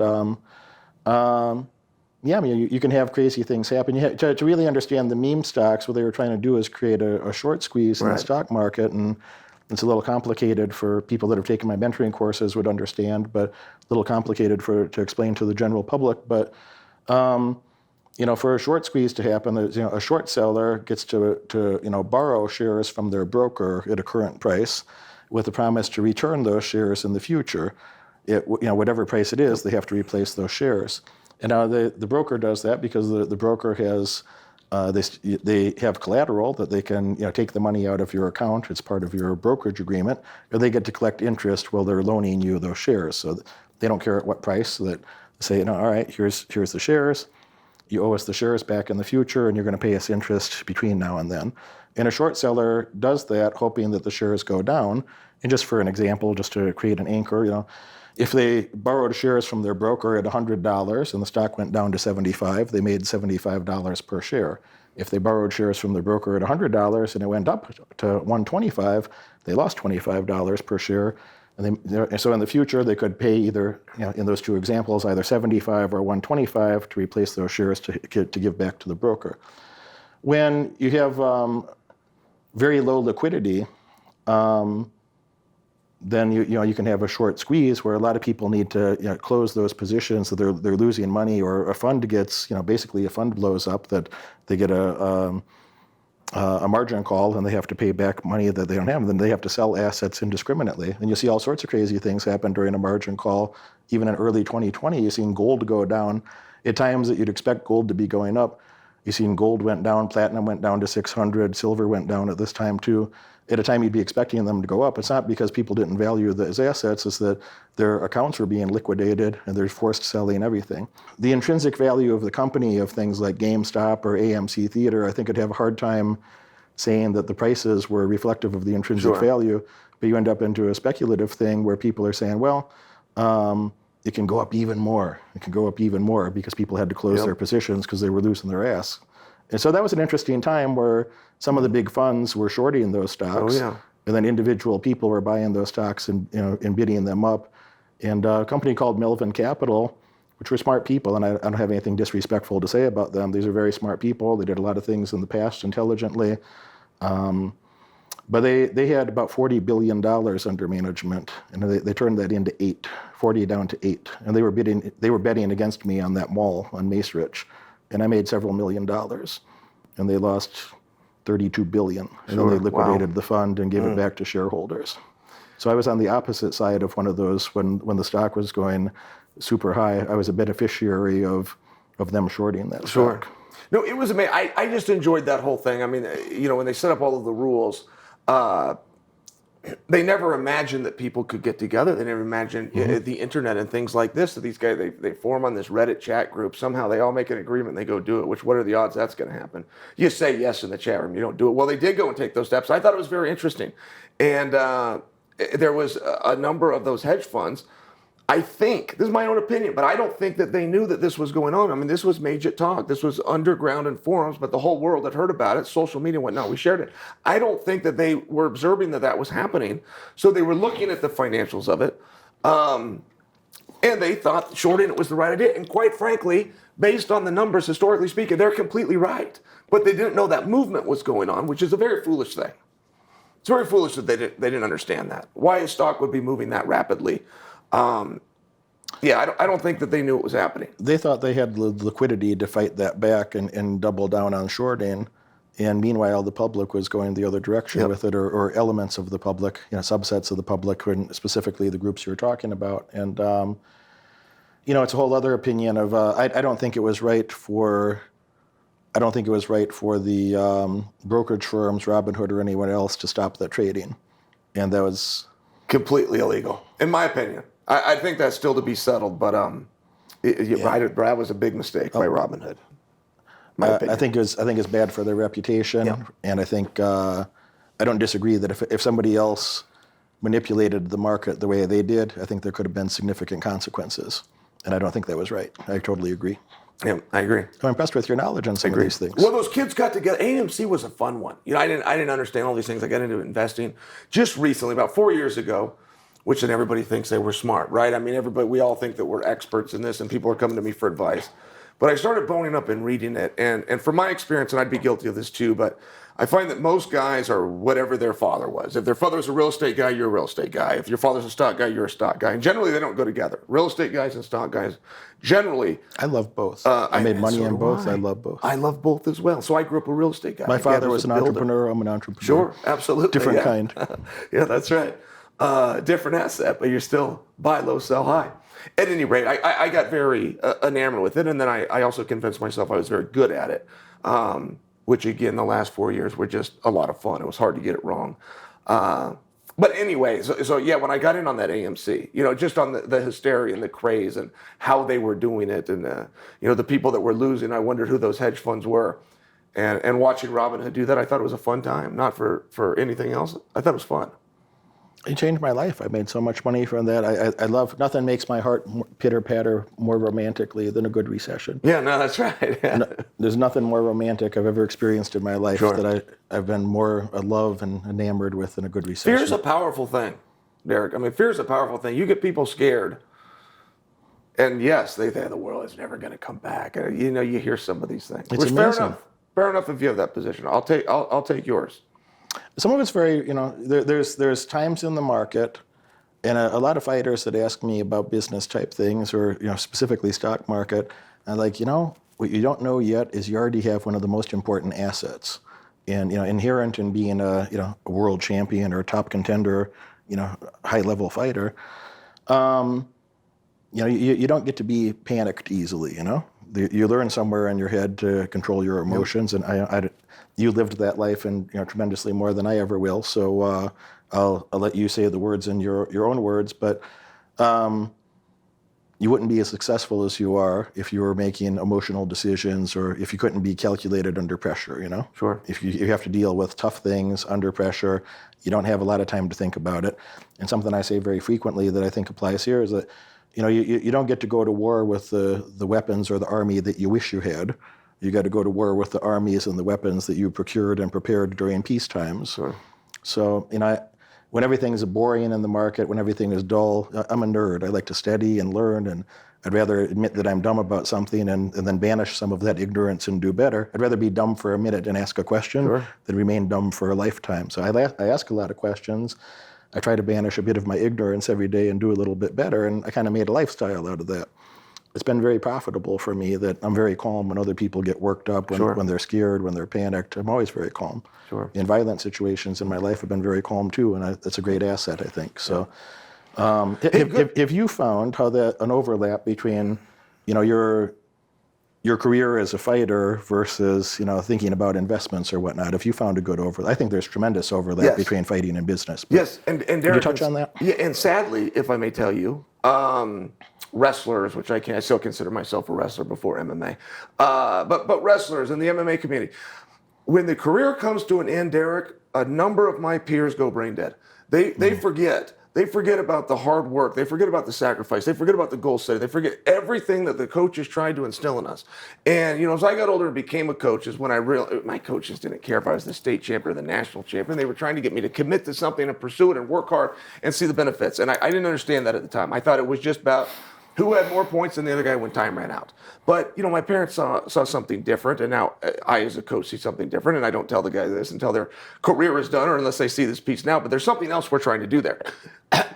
you can have crazy things happen. To really understand the meme stocks, what they were trying to do is create a short squeeze in the stock market, and it's a little complicated for people that have taken my mentoring courses would understand, but a little complicated to explain to the general public. But for a short squeeze to happen, a short seller gets to borrow shares from their broker at a current price, with a promise to return those shares in the future. Whatever price it is, they have to replace those shares. And now the broker does that because the broker has they have collateral that they can take the money out of your account. It's part of your brokerage agreement, or they get to collect interest while they're loaning you those shares. So they don't care at what price. So that say, all right, here's the shares. You owe us the shares back in the future, and you're going to pay us interest between now and then. And a short seller does that, hoping that the shares go down. And just for an example, just to create an anchor, if they borrowed shares from their broker at $100 and the stock went down to $75, they made $75 per share. If they borrowed shares from their broker at $100 and it went up to $125, they lost $25 per share. And so in the future, they could pay either, in those two examples, either $75 or $125 to replace those shares to give back to the broker. When you have very low liquidity, then you can have a short squeeze where a lot of people need to close those positions so they're losing money, or a fund gets basically a fund blows up that they get a margin call and they have to pay back money that they don't have, and then they have to sell assets indiscriminately. And you see all sorts of crazy things happen during a margin call. Even in early 2020, you've seen gold go down at times that you'd expect gold to be going up. You've seen gold went down, platinum went down to 600, silver went down at this time too. At a time you'd be expecting them to go up. It's not because people didn't value those assets, it's that their accounts were being liquidated and they're forced selling everything. The intrinsic value of the company of things like GameStop or AMC Theater, I think I'd have a hard time saying that the prices were reflective of the intrinsic value, but you end up into a speculative thing where people are saying, well, it can go up even more. It can go up even more because people had to close their positions because they were losing their ass. And so that was an interesting time where some of the big funds were shorting those stocks, and then individual people were buying those stocks and bidding them up. And a company called Melvin Capital, which were smart people, and I don't have anything disrespectful to say about them. These are very smart people. They did a lot of things in the past intelligently. But they had about $40 billion under management, and they turned that into 40 down to 8. And they were betting against me on that mall on Macerich. And I made several $1 million, and they lost $32 billion. And then they liquidated the fund and gave it back to shareholders. So I was on the opposite side of one of those when the stock was going super high. I was a beneficiary of them shorting that stock. No, it was amazing. I just enjoyed that whole thing. I mean, when they set up all of the rules, they never imagined that people could get together. They never imagined the internet and things like this. So these guys, they form on this Reddit chat group. Somehow they all make an agreement. They go do it. What are the odds that's going to happen? You say yes in the chat room. You don't do it. Well, they did go and take those steps. I thought it was very interesting. And there was a number of those hedge funds. I think, this is my own opinion, but I don't think that they knew that this was going on. I mean, this was major talk. This was underground in forums, but the whole world had heard about it. Social media went, no, we shared it. I don't think that they were observing that was happening. So they were looking at the financials of it, and they thought shorting it was the right idea. And quite frankly, based on the numbers, historically speaking, they're completely right. But they didn't know that movement was going on, which is a very foolish thing. It's very foolish that they didn't understand that. Why a stock would be moving that rapidly. I don't think that they knew it was happening. They thought they had the liquidity to fight that back and double down on shorting. And meanwhile, the public was going the other direction with it, or elements of the public, subsets of the public, and specifically the groups you're talking about. And, it's a whole other opinion of, I don't think it was right for the brokerage firms, Robinhood or anyone else, to stop that trading. And that was completely illegal, in my opinion. I think that's still to be settled, but Brad was a big mistake by Robinhood. I think it's bad for their reputation, and I think I don't disagree that if somebody else manipulated the market the way they did, I think there could have been significant consequences. And I don't think that was right. I totally agree. Yeah, I agree. I'm impressed with your knowledge on some of these things. Well, those kids got together. AMC was a fun one. I didn't understand all these things. I got into investing just recently, about 4 years ago, which then everybody thinks they were smart, right? I mean, we all think that we're experts in this, and people are coming to me for advice. But I started boning up and reading it, and from my experience, and I'd be guilty of this too, but I find that most guys are whatever their father was. If their father was a real estate guy, you're a real estate guy. If your father's a stock guy, you're a stock guy. And generally, they don't go together. Real estate guys and stock guys, generally. I love both. I made money in both. I love both. I love both as well. So I grew up a real estate guy. My father was an entrepreneur. I'm an entrepreneur. Sure, absolutely. Different kind. Yeah, that's right. Different asset, but you're still buy low, sell high. At any rate, I got very enamored with it, and then I also convinced myself I was very good at it, which again, the last 4 years were just a lot of fun. It was hard to get it wrong. But anyway, so yeah, when I got in on that AMC, just on the hysteria and the craze and how they were doing it, and the people that were losing, I wondered who those hedge funds were. And watching Robinhood do that, I thought it was a fun time, not for anything else. I thought it was fun. It changed my life. I made so much money from that. I love, nothing makes my heart pitter-patter more romantically than a good recession. Yeah, no, that's right. Yeah. There's nothing more romantic I've ever experienced in my life that I've been more in love and enamored with than a good recession. Fear's a powerful thing, Derek. I mean, fear's a powerful thing. You get people scared. And yes, they think the world is never going to come back. You hear some of these things. It's amazing. Fair enough if you have that position. I'll take yours. Some of it's very, there's times in the market, and a lot of fighters that ask me about business type things, or specifically stock market, and what you don't know yet is you already have one of the most important assets, and inherent in being a world champion or a top contender, high level fighter. You don't get to be panicked easily. You learn somewhere in your head to control your emotions, and you lived that life and tremendously more than I ever will. So I'll let you say the words in your own words, but you wouldn't be as successful as you are if you were making emotional decisions, or if you couldn't be calculated under pressure. Sure. If you have to deal with tough things under pressure, you don't have a lot of time to think about it. And something I say very frequently that I think applies here is that you don't get to go to war with the weapons or the army that you wish you had. You got to go to war with the armies and the weapons that you procured and prepared during peace times. Sure. So, when everything is boring in the market, when everything is dull, I'm a nerd. I like to study and learn, and I'd rather admit that I'm dumb about something and then banish some of that ignorance and do better. I'd rather be dumb for a minute and ask a question than remain dumb for a lifetime. So I ask a lot of questions. I try to banish a bit of my ignorance every day and do a little bit better, and I kind of made a lifestyle out of that. It's been very profitable for me that I'm very calm when other people get worked up, when they're scared, when they're panicked. I'm always very calm. Sure. In violent situations in my life, I've been very calm too, and that's a great asset, I think. So if you found how an overlap between, your career as a fighter versus, thinking about investments or whatnot, if you found a good overlap, I think there's tremendous overlap between fighting and business. But yes, and Derek, can you touch on that? Yeah, and sadly, if I may tell you, wrestlers, which I still consider myself a wrestler before MMA, but wrestlers in the MMA community, when the career comes to an end, Derek, a number of my peers go brain dead. They forget. They forget about the hard work. They forget about the sacrifice. They forget about the goal setting. They forget everything that the coaches tried to instill in us. And, as I got older and became a coach is when I realized my coaches didn't care if I was the state champion or the national champion. They were trying to get me to commit to something and pursue it and work hard and see the benefits. And I didn't understand that at the time. I thought it was just about who had more points than the other guy when time ran out. But, my parents saw something different, and now I, as a coach, see something different, and I don't tell the guy this until their career is done or unless they see this piece now. But there's something else we're trying to do there.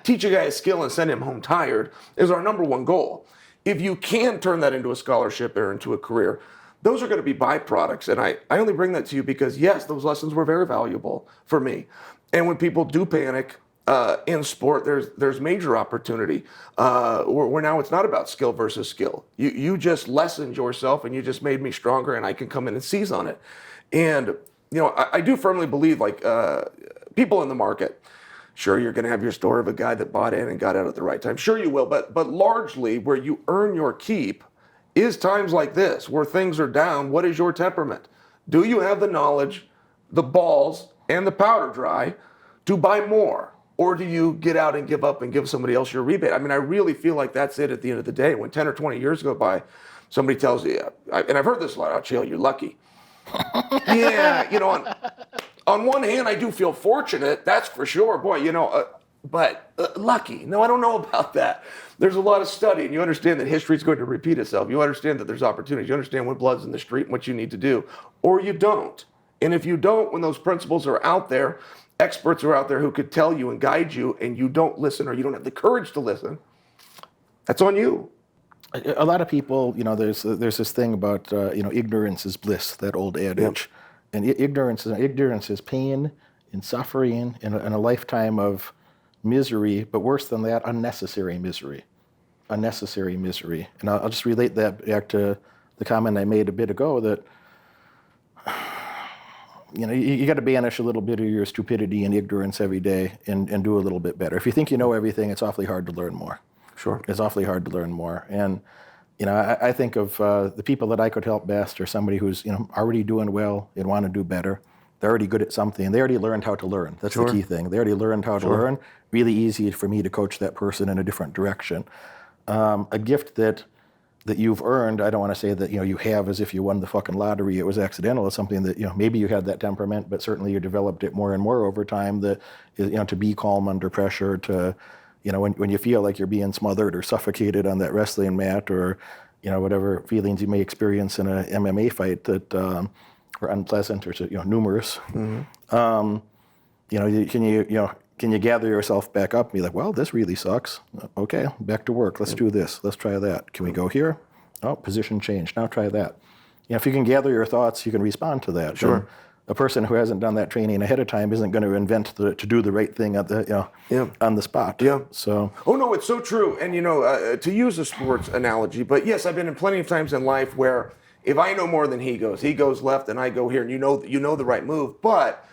Teach a guy a skill and send him home tired is our number one goal. If you can turn that into a scholarship or into a career, those are going to be byproducts. And I only bring that to you because, yes, those lessons were very valuable for me. And when people do panic, in sport, there's major opportunity. Where now it's not about skill versus skill. You just lessened yourself, and you just made me stronger, and I can come in and seize on it. And I do firmly believe, people in the market. Sure, you're going to have your story of a guy that bought in and got out at the right time. Sure, you will. But largely, where you earn your keep is times like this, where things are down. What is your temperament? Do you have the knowledge, the balls, and the powder dry to buy more or do you get out and give up and give somebody else your rebate? I mean, I really feel like that's it at the end of the day. When 10 or 20 years go by, somebody tells you, and I've heard this a lot, oh, Chael, you're lucky. Yeah, on one hand, I do feel fortunate, that's for sure. Boy, but lucky. No, I don't know about that. There's a lot of study, and you understand that history is going to repeat itself. You understand that there's opportunities. You understand when blood's in the street and what you need to do, or you don't. And if you don't, when those principles are out there, experts are out there who could tell you and guide you, and you don't listen or you don't have the courage to listen, that's on you. A lot of people, there's this thing about, ignorance is bliss, that old adage. And ignorance is pain and suffering and a lifetime of misery, but worse than that, unnecessary misery. Unnecessary misery. And I'll just relate that back to the comment I made a bit ago that, you got to banish a little bit of your stupidity and ignorance every day and do a little bit better. If you think you know everything, it's awfully hard to learn more. Sure. It's awfully hard to learn more. And, I think of the people that I could help best are somebody who's, already doing well and want to do better. They're already good at something. They already learned how to learn. That's the key thing. They already learned how to learn. Really easy for me to coach that person in a different direction. A gift that you've earned, I don't want to say that, you have as if you won the fucking lottery. It was accidental. It's something that, maybe you had that temperament, but certainly you developed it more and more over time that, to be calm under pressure, to, when you feel like you're being smothered or suffocated on that wrestling mat or, whatever feelings you may experience in a MMA fight that are unpleasant or, numerous. Mm-hmm. Can you gather yourself back up and be like, well, this really sucks. Okay, back to work. Let's do this. Let's try that. Can we go here? Oh, position change. Now try that. If you can gather your thoughts, you can respond to that. Sure. And a person who hasn't done that training ahead of time isn't going to invent to do the right thing at the on the spot. Yeah. So. Oh no, it's so true. And to use a sports analogy, but yes, I've been in plenty of times in life where if I know more than he goes left and I go here, and you know the right move, but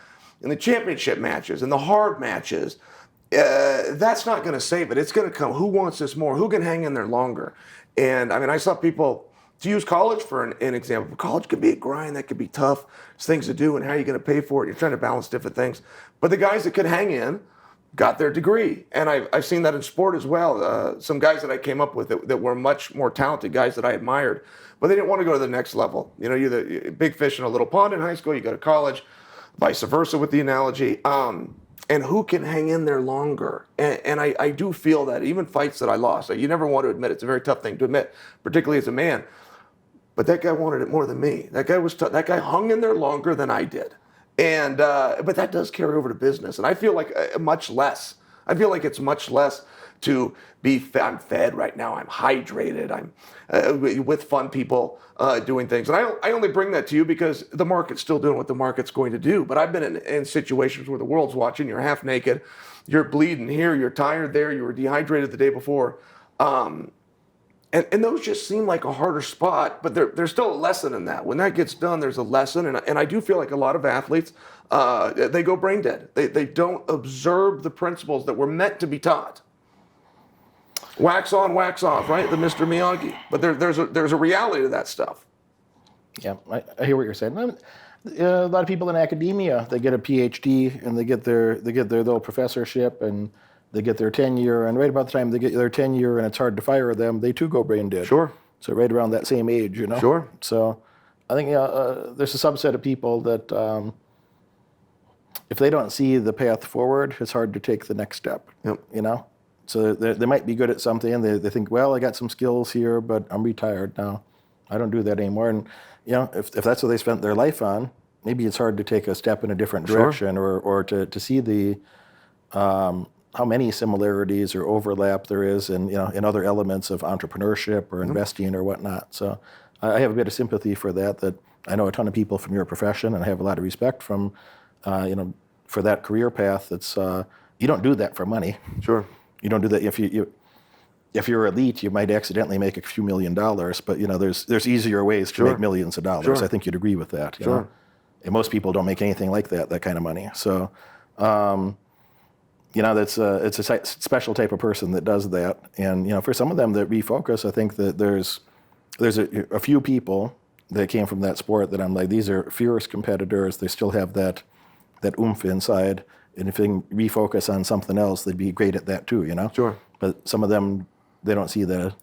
in the championship matches and the hard matches, that's not going to save it. It's going to come. Who wants this more? Who can hang in there longer? And I mean, I saw people, to use college for an example. College could be a grind. That could be tough. There's things to do, and how are you going to pay for it? You're trying to balance different things. But the guys that could hang in got their degree. And I've seen that in sport as well. Some guys that I came up with that were much more talented, guys that I admired, but they didn't want to go to the next level. You're the big fish in a little pond in high school. You go to college. Vice versa with the analogy, and who can hang in there longer? And I do feel that even fights that I lost, you never want to admit, it's a very tough thing to admit, particularly as a man, but that guy wanted it more than me. That guy was tough. That guy hung in there longer than I did. And but that does carry over to business, and I feel like much less. I feel like it's much less to be I'm fed right now. I'm hydrated. I'm with fun people doing things. And I only bring that to you because the market's still doing what the market's going to do. But I've been in situations where the world's watching. You're half naked. You're bleeding here. You're tired there. You were dehydrated the day before. And those just seem like a harder spot. But there's still a lesson in that. When that gets done, there's a lesson. And I do feel like a lot of athletes, they go brain dead. They don't observe the principles that were meant to be taught. Wax on, wax off, right? The Mr. Miyagi. But there's a reality to that stuff. Yeah, I hear what you're saying. A lot of people in academia, they get a PhD and they get their little professorship and they get their tenure. And right about the time they get their tenure and it's hard to fire them, they too go brain dead. Sure. So right around that same age, Sure. So I think there's a subset of people that if they don't see the path forward, it's hard to take the next step. Yep. So they might be good at something, and they think, well, I got some skills here, but I'm retired now. I don't do that anymore. And if that's what they spent their life on, maybe it's hard to take a step in a different direction, or to see the how many similarities or overlap there is in other elements of entrepreneurship or investing or whatnot. So I have a bit of sympathy for that. That I know a ton of people from your profession, and I have a lot of respect from for that career path. That's you don't do that for money. Sure. You don't do that if you're elite. You might accidentally make a few $1 million, but there's easier ways to make millions of dollars. Sure. I think you'd agree with that. Sure. And most people don't make anything like that kind of money. So, it's a special type of person that does that. And for some of them that refocus, I think that there's a few people that came from that sport that I'm like, these are fierce competitors. They still have that oomph inside. And if they can refocus on something else, they'd be great at that too, you know? Sure. But some of them, they don't see the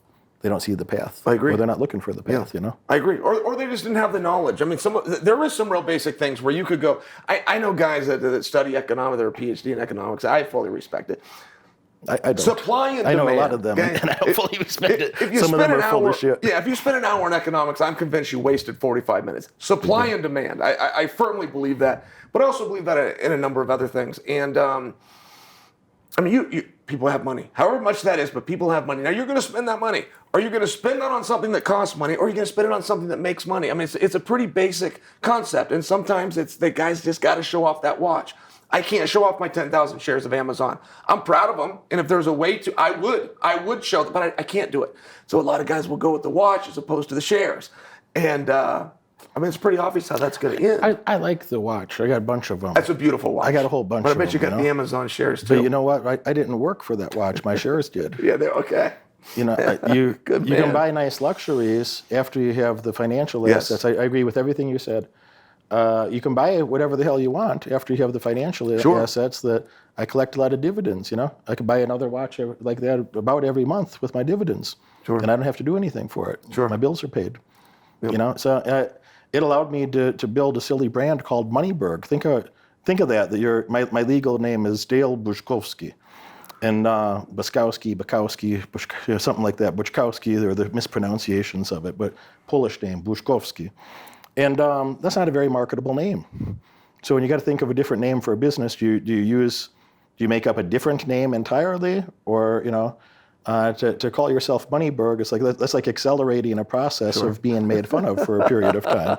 path. I agree. Or they're not looking for the path, you know? I agree. Or they just didn't have the knowledge. I mean, there is some real basic things where you could go. I know guys that study economics, that are PhD in economics. I fully respect it. I don't. Supply and demand. I know a lot of them, okay? and I fully respect it. If you Some of spend them an are full hour, of shit. yeah, if you spend an hour in economics, I'm convinced you wasted 45 minutes. Supply and demand. I firmly believe that, but I also believe that in a number of other things. And I mean, you people have money, however much that is, but people have money. Now you're going to spend that money. Are you going to spend that on something that costs money, or are you going to spend it on something that makes money? I mean, it's a pretty basic concept, and sometimes it's the guys just got to show off that watch. I can't show off my 10,000 shares of Amazon. I'm proud of them, and if there's a way to, I would show them, but I can't do it. So a lot of guys will go with the watch as opposed to the shares, and I mean, it's pretty obvious how that's going to end. I like the watch. I got a bunch of them. That's a beautiful watch. I got a whole bunch but of them. I bet you got the Amazon shares too. But you know what? I didn't work for that watch. My shares did. Yeah, they're okay. You know, you Good can man. buy nice luxuries after you have the financial Yes. assets. I agree with everything you said. You can buy whatever the hell you want after you have the financial Sure. assets. That I collect a lot of dividends. You know, I could buy another watch like that about every month with my dividends, Sure. and I don't have to do anything for it. Sure. My bills are paid. Yep. You know, so it allowed me to build a silly brand called Moneyberg. Think of that. That my legal name is Dale Bushkowski. And Bukowski, something like that. Bushkowski, they're the mispronunciations of it, but Polish name, Bushkowski. And that's not a very marketable name. So when you got to think of a different name for a business, do you make up a different name entirely? Or, you know, to call yourself Moneyberg, it's like, that's like accelerating a process Sure. of being made fun of for a period of time.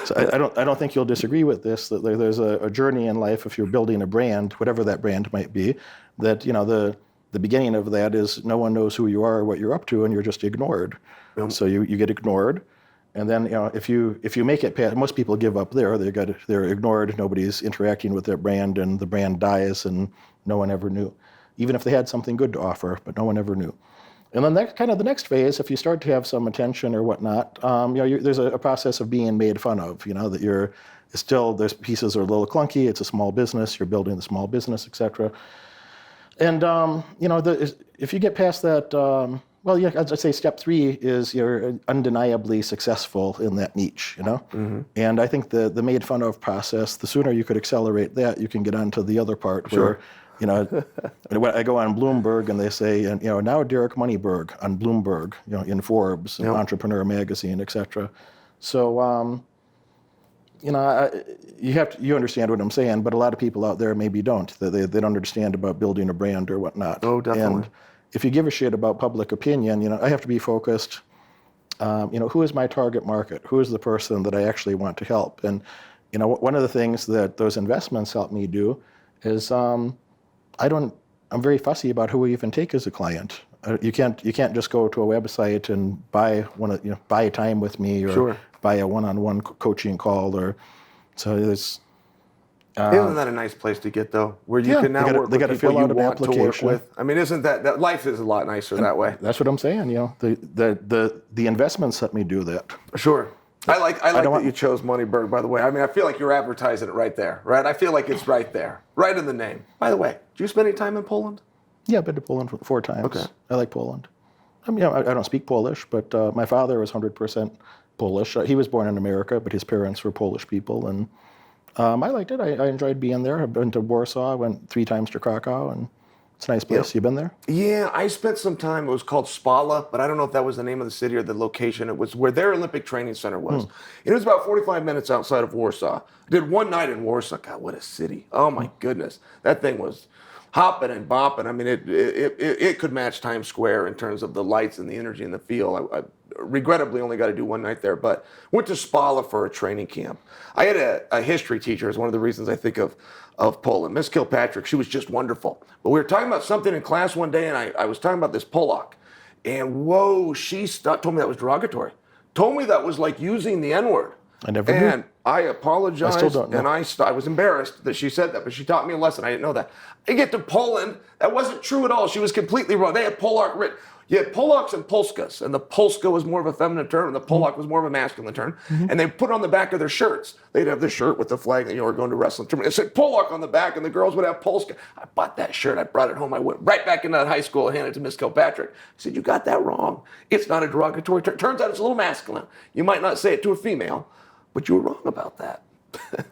So I don't think you'll disagree with this, that there's a journey in life if you're building a brand, whatever that brand might be, that, you know, the beginning of that is no one knows who you are or what you're up to, and you're just ignored. Yep. So you get ignored. And then, you know, if you make it past, most people give up there. They're ignored. Nobody's interacting with their brand, and the brand dies, and no one ever knew, even if they had something good to offer, but no one ever knew. And then that's kind of the next phase. If you start to have some attention or whatnot, you know, there's a process of being made fun of. You know, that there's pieces are a little clunky. It's a small business. You're building the small business, etc. And you know, if you get past that. Well, yeah, I'd say step 3 is you're undeniably successful in that niche, you know? Mm-hmm. And I think the made fun of process, the sooner you could accelerate that, you can get on to the other part where, you know, when I go on Bloomberg and they say, you know, now Derek Moneyberg on Bloomberg, you know, in Forbes, Yep. Entrepreneur magazine, et cetera. So, you know, you understand what I'm saying, but a lot of people out there maybe don't. They don't understand about building a brand or whatnot. Oh, definitely. And if you give a shit about public opinion, you know, I have to be focused. You know, who is my target market? Who is the person that I actually want to help? And, you know, one of the things that those investments help me do is I'm very fussy about who we even take as a client. You can't just go to a website and buy time with me, or Sure. buy a one-on-one coaching call, or so there's. Isn't that a nice place to get, though, where you can now work with people fill out you an want to work application. with? I mean, isn't that life is a lot nicer that way? That's what I'm saying. You know, the investments let me do that. Sure. I like that want- you chose Moneyberg, by the way. I mean, I feel like you're advertising it right there, right? I feel like it's right there, right in the name. By the way, did you spend any time in Poland? Yeah, I've been to Poland 4 times. Okay. I like Poland. I mean, I don't speak Polish, but my father was 100% Polish. He was born in America, but his parents were Polish people, and I liked it. I enjoyed being there. I've been to Warsaw. I went 3 times to Krakow, and it's a nice place. Yep. You been there? Yeah, I spent some time. It was called Spala, but I don't know if that was the name of the city or the location. It was where their Olympic training center was. And it was about 45 minutes outside of Warsaw. I did one night in Warsaw. God, what a city. Oh, my goodness. That thing was hopping and bopping. I mean, it could match Times Square in terms of the lights and the energy and the feel. I regrettably only got to do one night there, but went to Spala for a training camp. I had a history teacher, is one of the reasons I think of Poland. Miss Kilpatrick, she was just wonderful. But we were talking about something in class one day, and I was talking about this Polak. And whoa, she told me that was derogatory. Told me that was like using the N-word. I never knew. I apologized. I still don't know. And I was embarrassed that she said that, but she taught me a lesson. I didn't know that. I get to Poland. That wasn't true at all. She was completely wrong. They had Polak written. You had Polaks and Polskas, and the Polska was more of a feminine term, and the Polak was more of a masculine term. And they put on the back of their shirts. They'd have the shirt with the flag that you were going to wrestling tournament. It said Polak on the back, and the girls would have Polska. I bought that shirt. I brought it home. I went right back into that high school and handed it to Miss Kilpatrick. I said, "You got that wrong. It's not a derogatory term. Turns out it's a little masculine. You might not say it to a female, but you were wrong about that."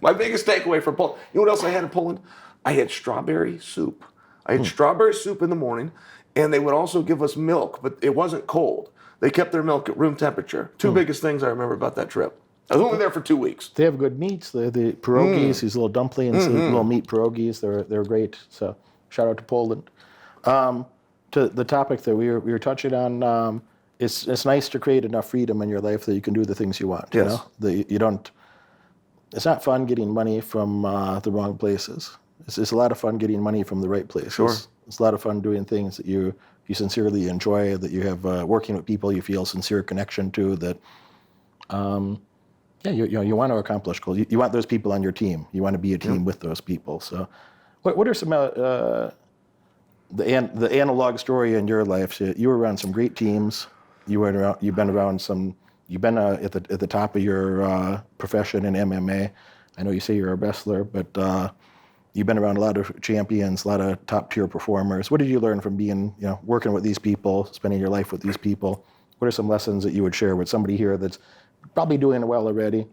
My biggest takeaway from Poland. You know what else I had in Poland? I had strawberry soup. I had strawberry soup in the morning. And they would also give us milk, but it wasn't cold. They kept their milk at room temperature. Two biggest things I remember about that trip. I was only there for 2 weeks. They have good meats. The pierogies, these little dumplings, the little meat pierogies, they're great. So shout out to Poland. To the topic that we were touching on, it's nice to create enough freedom in your life that you can do the things you want. Yes. You know, it's not fun getting money from the wrong places. It's a lot of fun getting money from the right places. Sure. It's a lot of fun doing things that you sincerely enjoy, that you have working with people you feel sincere connection to, that you want to accomplish goals. You want those people on your team. You want to be a team with those people. So what are some the analog story in your life? You were around some great teams. You've been at the top of your profession in MMA. I know you say you're a wrestler, but you've been around a lot of champions, a lot of top-tier performers. What did you learn from being, working with these people, spending your life with these people? What are some lessons that you would share with somebody here that's probably doing well already,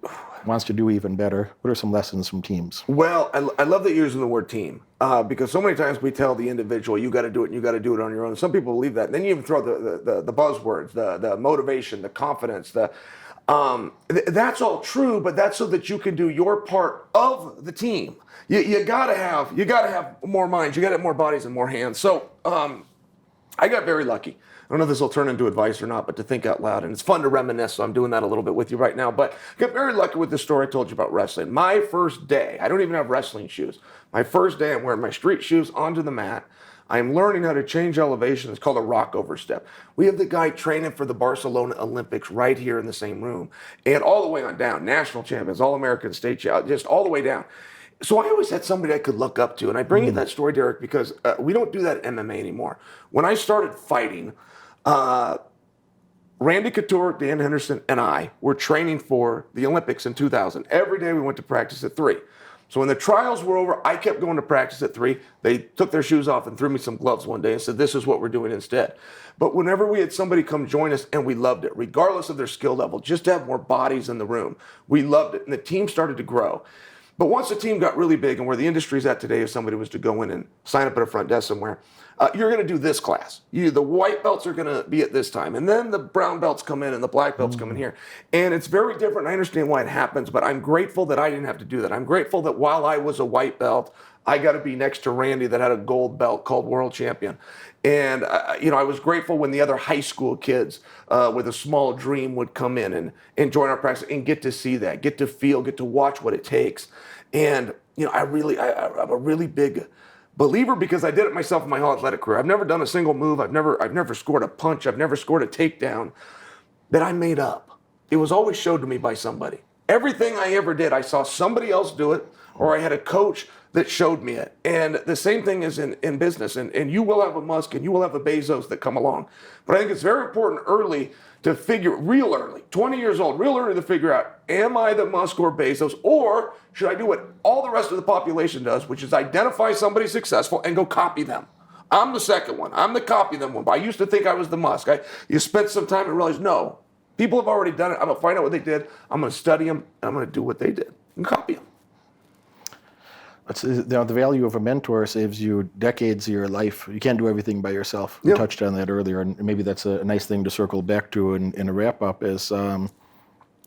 wants to do even better? What are some lessons from teams? Well, I love that you're using the word team because so many times we tell the individual, you got to do it and you got to do it on your own. Some people believe that. And then you even throw the buzzwords, the motivation, the confidence, that's all true, but that's so that you can do your part of the team. You gotta have more minds. You gotta have more bodies and more hands. So I got very lucky. I don't know if this will turn into advice or not, but to think out loud. And it's fun to reminisce, so I'm doing that a little bit with you right now. But I got very lucky with the story I told you about wrestling. My first day, I don't even have wrestling shoes. My first day, I'm wearing my street shoes onto the mat. I'm learning how to change elevation. It's called a rockover step. We have the guy training for the Barcelona Olympics right here in the same room. And all the way on down, national champions, All-American, state champions, just all the way down. So I always had somebody I could look up to. And I bring in that story, Derek, because we don't do that in MMA anymore. When I started fighting, Randy Couture, Dan Henderson, and I were training for the Olympics in 2000. Every day we went to practice at 3. So when the trials were over, I kept going to practice at 3. They took their shoes off and threw me some gloves one day and said, "This is what we're doing instead." But whenever we had somebody come join us, and we loved it, regardless of their skill level, just to have more bodies in the room, we loved it. And the team started to grow. But once the team got really big, and where the industry's at today, if somebody was to go in and sign up at a front desk somewhere, you're going to do this class. The white belts are going to be at this time. And then the brown belts come in and the black belts come in here. And it's very different. I understand why it happens, but I'm grateful that I didn't have to do that. I'm grateful that while I was a white belt, I got to be next to Randy that had a gold belt called world champion. And, I was grateful when the other high school kids with a small dream would come in and join our practice and get to see that, get to feel, get to watch what it takes. And, I'm a really big believer because I did it myself in my whole athletic career. I've never done a single move. I've never scored a punch. I've never scored a takedown that I made up. It was always showed to me by somebody. Everything I ever did, I saw somebody else do it, or I had a coach that showed me it. And the same thing is in business. And you will have a Musk and you will have a Bezos that come along. But I think it's very important early to figure, real early, 20 years old, real early to figure out, am I the Musk or Bezos, or should I do what all the rest of the population does, which is identify somebody successful and go copy them. I'm the second one. I'm the copy them one. I used to think I was the Musk. You spent some time and realized, no, people have already done it. I'm going to find out what they did. I'm going to study them, and I'm going to do what they did and copy them. The value of a mentor saves you decades of your life. You can't do everything by yourself. We touched on that earlier, and maybe that's a nice thing to circle back to in a wrap-up is you're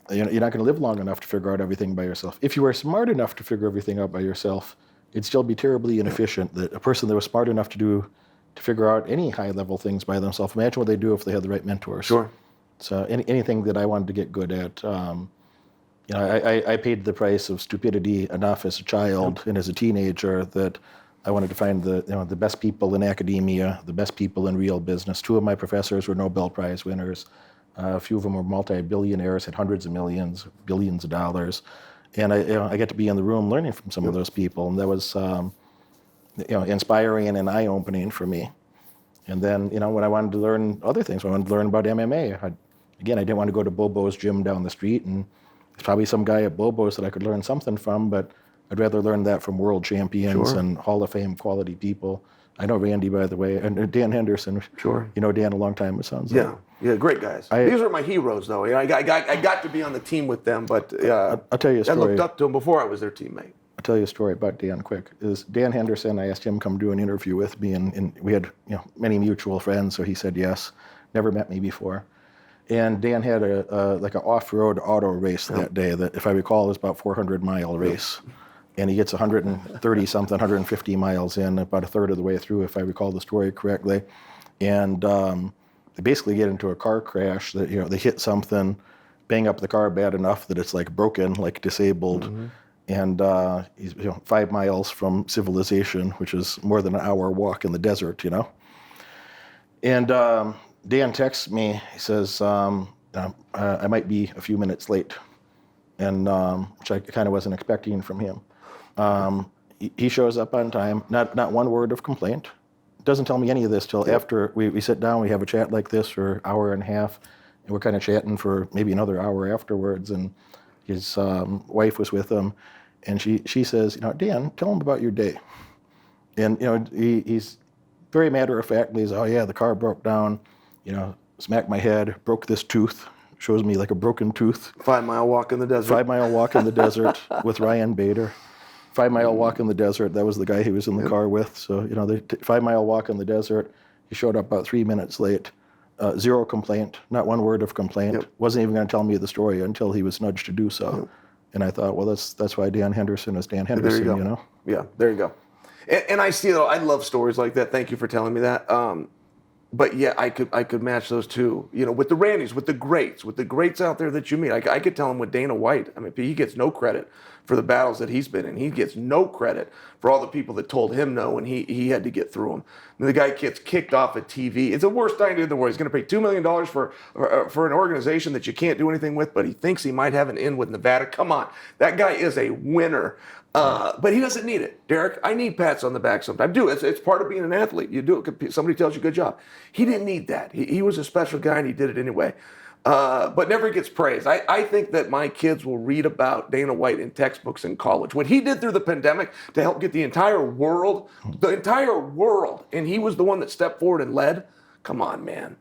not going to live long enough to figure out everything by yourself. If you were smart enough to figure everything out by yourself, it'd still be terribly inefficient. That a person that was smart enough to figure out any high-level things by themselves, imagine what they'd do if they had the right mentors. Sure. So anything that I wanted to get good at, I paid the price of stupidity enough as a child and as a teenager that I wanted to find the best people in academia, the best people in real business. 2 of my professors were Nobel Prize winners. A few of them were multi-billionaires, had hundreds of millions, billions of dollars. And I get to be in the room learning from some of those people, and that was inspiring and eye-opening for me. And then, when I wanted to learn other things, I wanted to learn about MMA. I didn't want to go to Bobo's gym down the street, and there's probably some guy at Bobo's that I could learn something from, but I'd rather learn that from world champions and Hall of Fame quality people. I know Randy, by the way, and Dan Henderson. Sure. You know Dan a long time, it sounds like. Yeah, great guys. These are my heroes, though. I got to be on the team with them, but I'll tell you a story. I looked up to them before I was their teammate. I'll tell you a story about Dan quick. Is Dan Henderson, I asked him to come do an interview with me, and we had many mutual friends, so he said yes. Never met me before. And Dan had like an off-road auto race that day that, if I recall, was about 400-mile race. And he gets 130-something, 150 miles in, about a third of the way through, if I recall the story correctly. And they basically get into a car crash that, they hit something, bang up the car bad enough that it's like broken, like disabled. Mm-hmm. And he's 5 miles from civilization, which is more than an hour walk in the desert, And Dan texts me, he says, I might be a few minutes late, and which I kind of wasn't expecting from him. He shows up on time, not one word of complaint. Doesn't tell me any of this till after we sit down, we have a chat like this for an hour and a half, and we're kind of chatting for maybe another hour afterwards, and his wife was with him, and she says, Dan, tell him about your day. And, he's very matter-of-factly, he's, oh yeah, the car broke down, smacked my head, broke this tooth, shows me like a broken tooth. 5-mile walk in the desert. 5-mile walk in the desert with Ryan Bader. 5-mile walk in the desert, that was the guy he was in the car with. So, the 5-mile walk in the desert, he showed up about 3 minutes late. Zero complaint, not one word of complaint. Wasn't even going to tell me the story until he was nudged to do so. And I thought, well, that's why Dan Henderson is Dan Henderson, there you go. Yeah, there you go. And I see, though, I love stories like that. Thank you for telling me that. But yeah, I could match those too. With the Randys, with the greats out there that you meet. I could tell him with Dana White. I mean, he gets no credit for the battles that he's been in. He gets no credit for all the people that told him no, and he had to get through them. And the guy gets kicked off of TV. It's the worst idea in the world. He's going to pay $2 million for an organization that you can't do anything with, but he thinks he might have an in with Nevada. Come on, that guy is a winner. But he doesn't need it, Derek. I need pats on the back sometimes. I do. It's part of being an athlete. You do it. Somebody tells you good job. He didn't need that. He was a special guy, and he did it anyway. But never gets praised. I think that my kids will read about Dana White in textbooks in college. What he did through the pandemic to help get the entire world, and he was the one that stepped forward and led. Come on, man.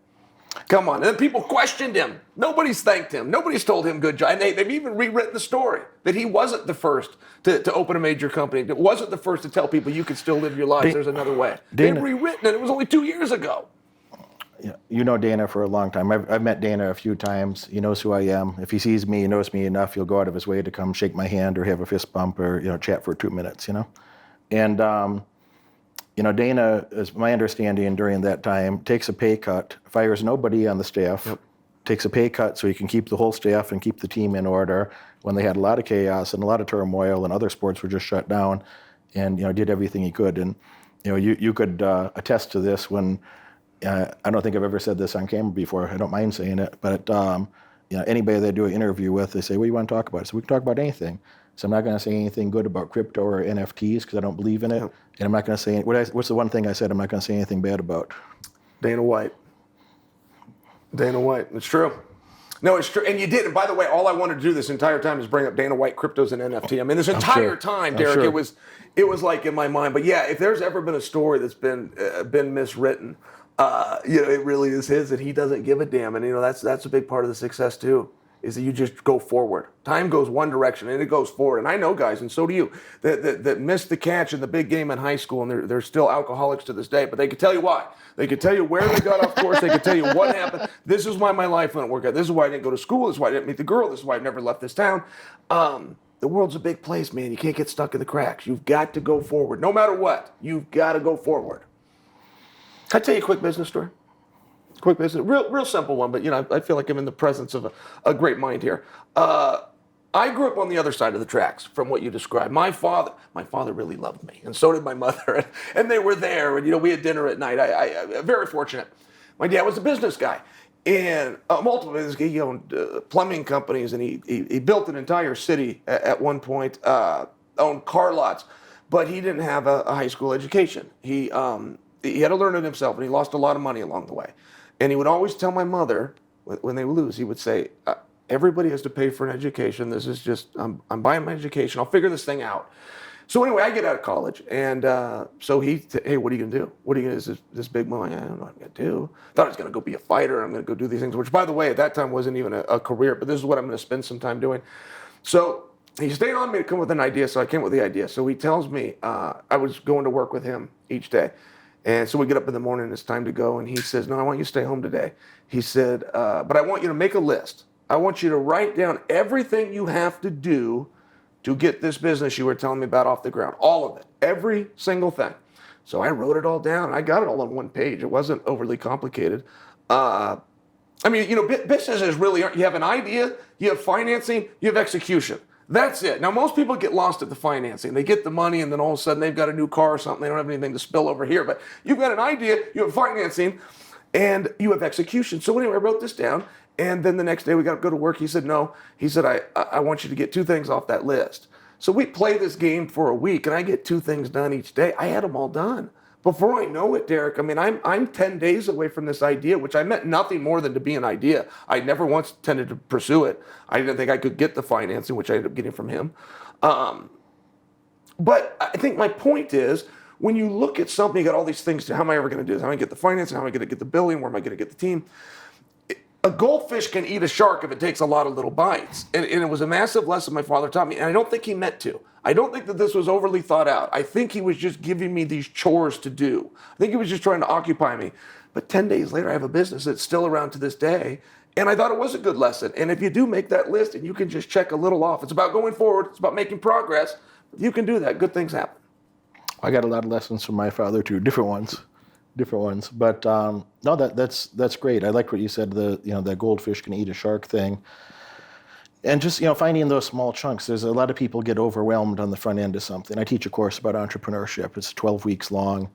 Come on. And then people questioned him. Nobody's thanked him. Nobody's told him good job. And they've even rewritten the story that he wasn't the first to open a major company. That wasn't the first to tell people you can still live your lives. There's another way. They've rewritten it. It was only 2 years ago. Yeah, you know Dana for a long time. I've met Dana a few times. He knows who I am. If he sees me, he knows me enough, he'll go out of his way to come shake my hand or have a fist bump or chat for 2 minutes. And Dana, as my understanding during that time, takes a pay cut, fires nobody on the staff, takes a pay cut so he can keep the whole staff and keep the team in order when they had a lot of chaos and a lot of turmoil and other sports were just shut down, and did everything he could. And you could attest to this when. I don't think I've ever said this on camera before. I don't mind saying it, but anybody that I do an interview with, they say, "What do you want to talk about?" So we can talk about anything. So I'm not going to say anything good about crypto or NFTs because I don't believe in it, and I'm not going to say what's the one thing I said I'm not going to say anything bad about? Dana White. It's true. No, it's true. And you did. And by the way, all I wanted to do this entire time is bring up Dana White, cryptos, and NFT. I mean, this entire time, Derek, it was like in my mind. But yeah, if there's ever been a story that's been miswritten. It really is his, and he doesn't give a damn. And that's a big part of the success too, is that you just go forward. Time goes one direction, and it goes forward. And I know guys, and so do you, that missed the catch in the big game in high school, and they're still alcoholics to this day. But they could tell you why. They could tell you where they got off course. They could tell you what happened. This is why my life didn't work out. This is why I didn't go to school. This is why I didn't meet the girl. This is why I've never left this town. The world's a big place, man. You can't get stuck in the cracks. You've got to go forward, no matter what. You've got to go forward. Can I tell you a quick business story? Quick business, real simple one, but I feel like I'm in the presence of a great mind here. I grew up on the other side of the tracks from what you described. My father really loved me, and so did my mother, and they were there, and we had dinner at night. I very fortunate. My dad was a business guy, And multiple businesses. He owned plumbing companies, and he built an entire city at one point. Owned car lots, but he didn't have a high school education. He had to learn it himself, and he lost a lot of money along the way. And he would always tell my mother when they would lose, he would say, "Everybody has to pay for an education. This is just I'm buying my education. I'll figure this thing out." So anyway, I get out of college, and so hey, what are you gonna do? What are you gonna do? This big money? I don't know what I'm gonna do. Thought I was gonna go be a fighter. I'm gonna go do these things, which by the way, at that time wasn't even a career, but this is what I'm gonna spend some time doing. So he stayed on me to come with an idea, so I came with the idea. So he tells me I was going to work with him each day. And so we get up in the morning, it's time to go, and he says, "No, I want you to stay home today." He said, "But I want you to make a list. I want you to write down everything you have to do to get this business you were telling me about off the ground. All of it. Every single thing." So I wrote it all down. I got it all on one page. It wasn't overly complicated. Businesses really aren't. You have an idea, you have financing, you have execution. That's it. Now, most people get lost at the financing. They get the money, and then all of a sudden they've got a new car or something. They don't have anything to spill over here. But you've got an idea, you have financing, and you have execution. So anyway, I wrote this down, and then the next day we got to go to work. He said, "No." He said, I want you to get 2 things off that list. So we play this game for a week, and I get 2 things done each day. I had them all done. Before I know it, Derek, I mean, I'm 10 days away from this idea, which I meant nothing more than to be an idea. I never once intended to pursue it. I didn't think I could get the financing, which I ended up getting from him. But I think my point is, when you look at something, you got all these things. How am I ever going to do this? How am I going to get the financing? How am I going to get the billing? Where am I going to get the team? A goldfish can eat a shark if it takes a lot of little bites. And it was a massive lesson my father taught me. And I don't think he meant to. I don't think that this was overly thought out. I think he was just giving me these chores to do. I think he was just trying to occupy me. But 10 days later, I have a business that's still around to this day. And I thought it was a good lesson. And if you do make that list and you can just check a little off, it's about going forward. It's about making progress. You can do that. Good things happen. I got a lot of lessons from my father too, different ones. But no, that's great. I like what you said. That goldfish can eat a shark thing, and just finding those small chunks. There's a lot of people get overwhelmed on the front end of something. I teach a course about entrepreneurship. It's 12 weeks long.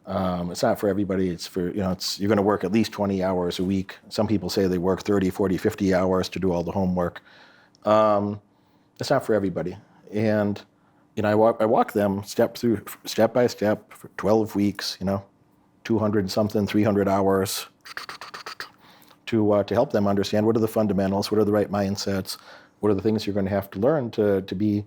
It's not for everybody. It's for you're going to work at least 20 hours a week. Some people say they work 30, 40, 50 hours to do all the homework. It's not for everybody, and I walk them step by step for 12 weeks. 200 something, 300 hours to help them understand what are the fundamentals, what are the right mindsets, what are the things you're going to have to learn to be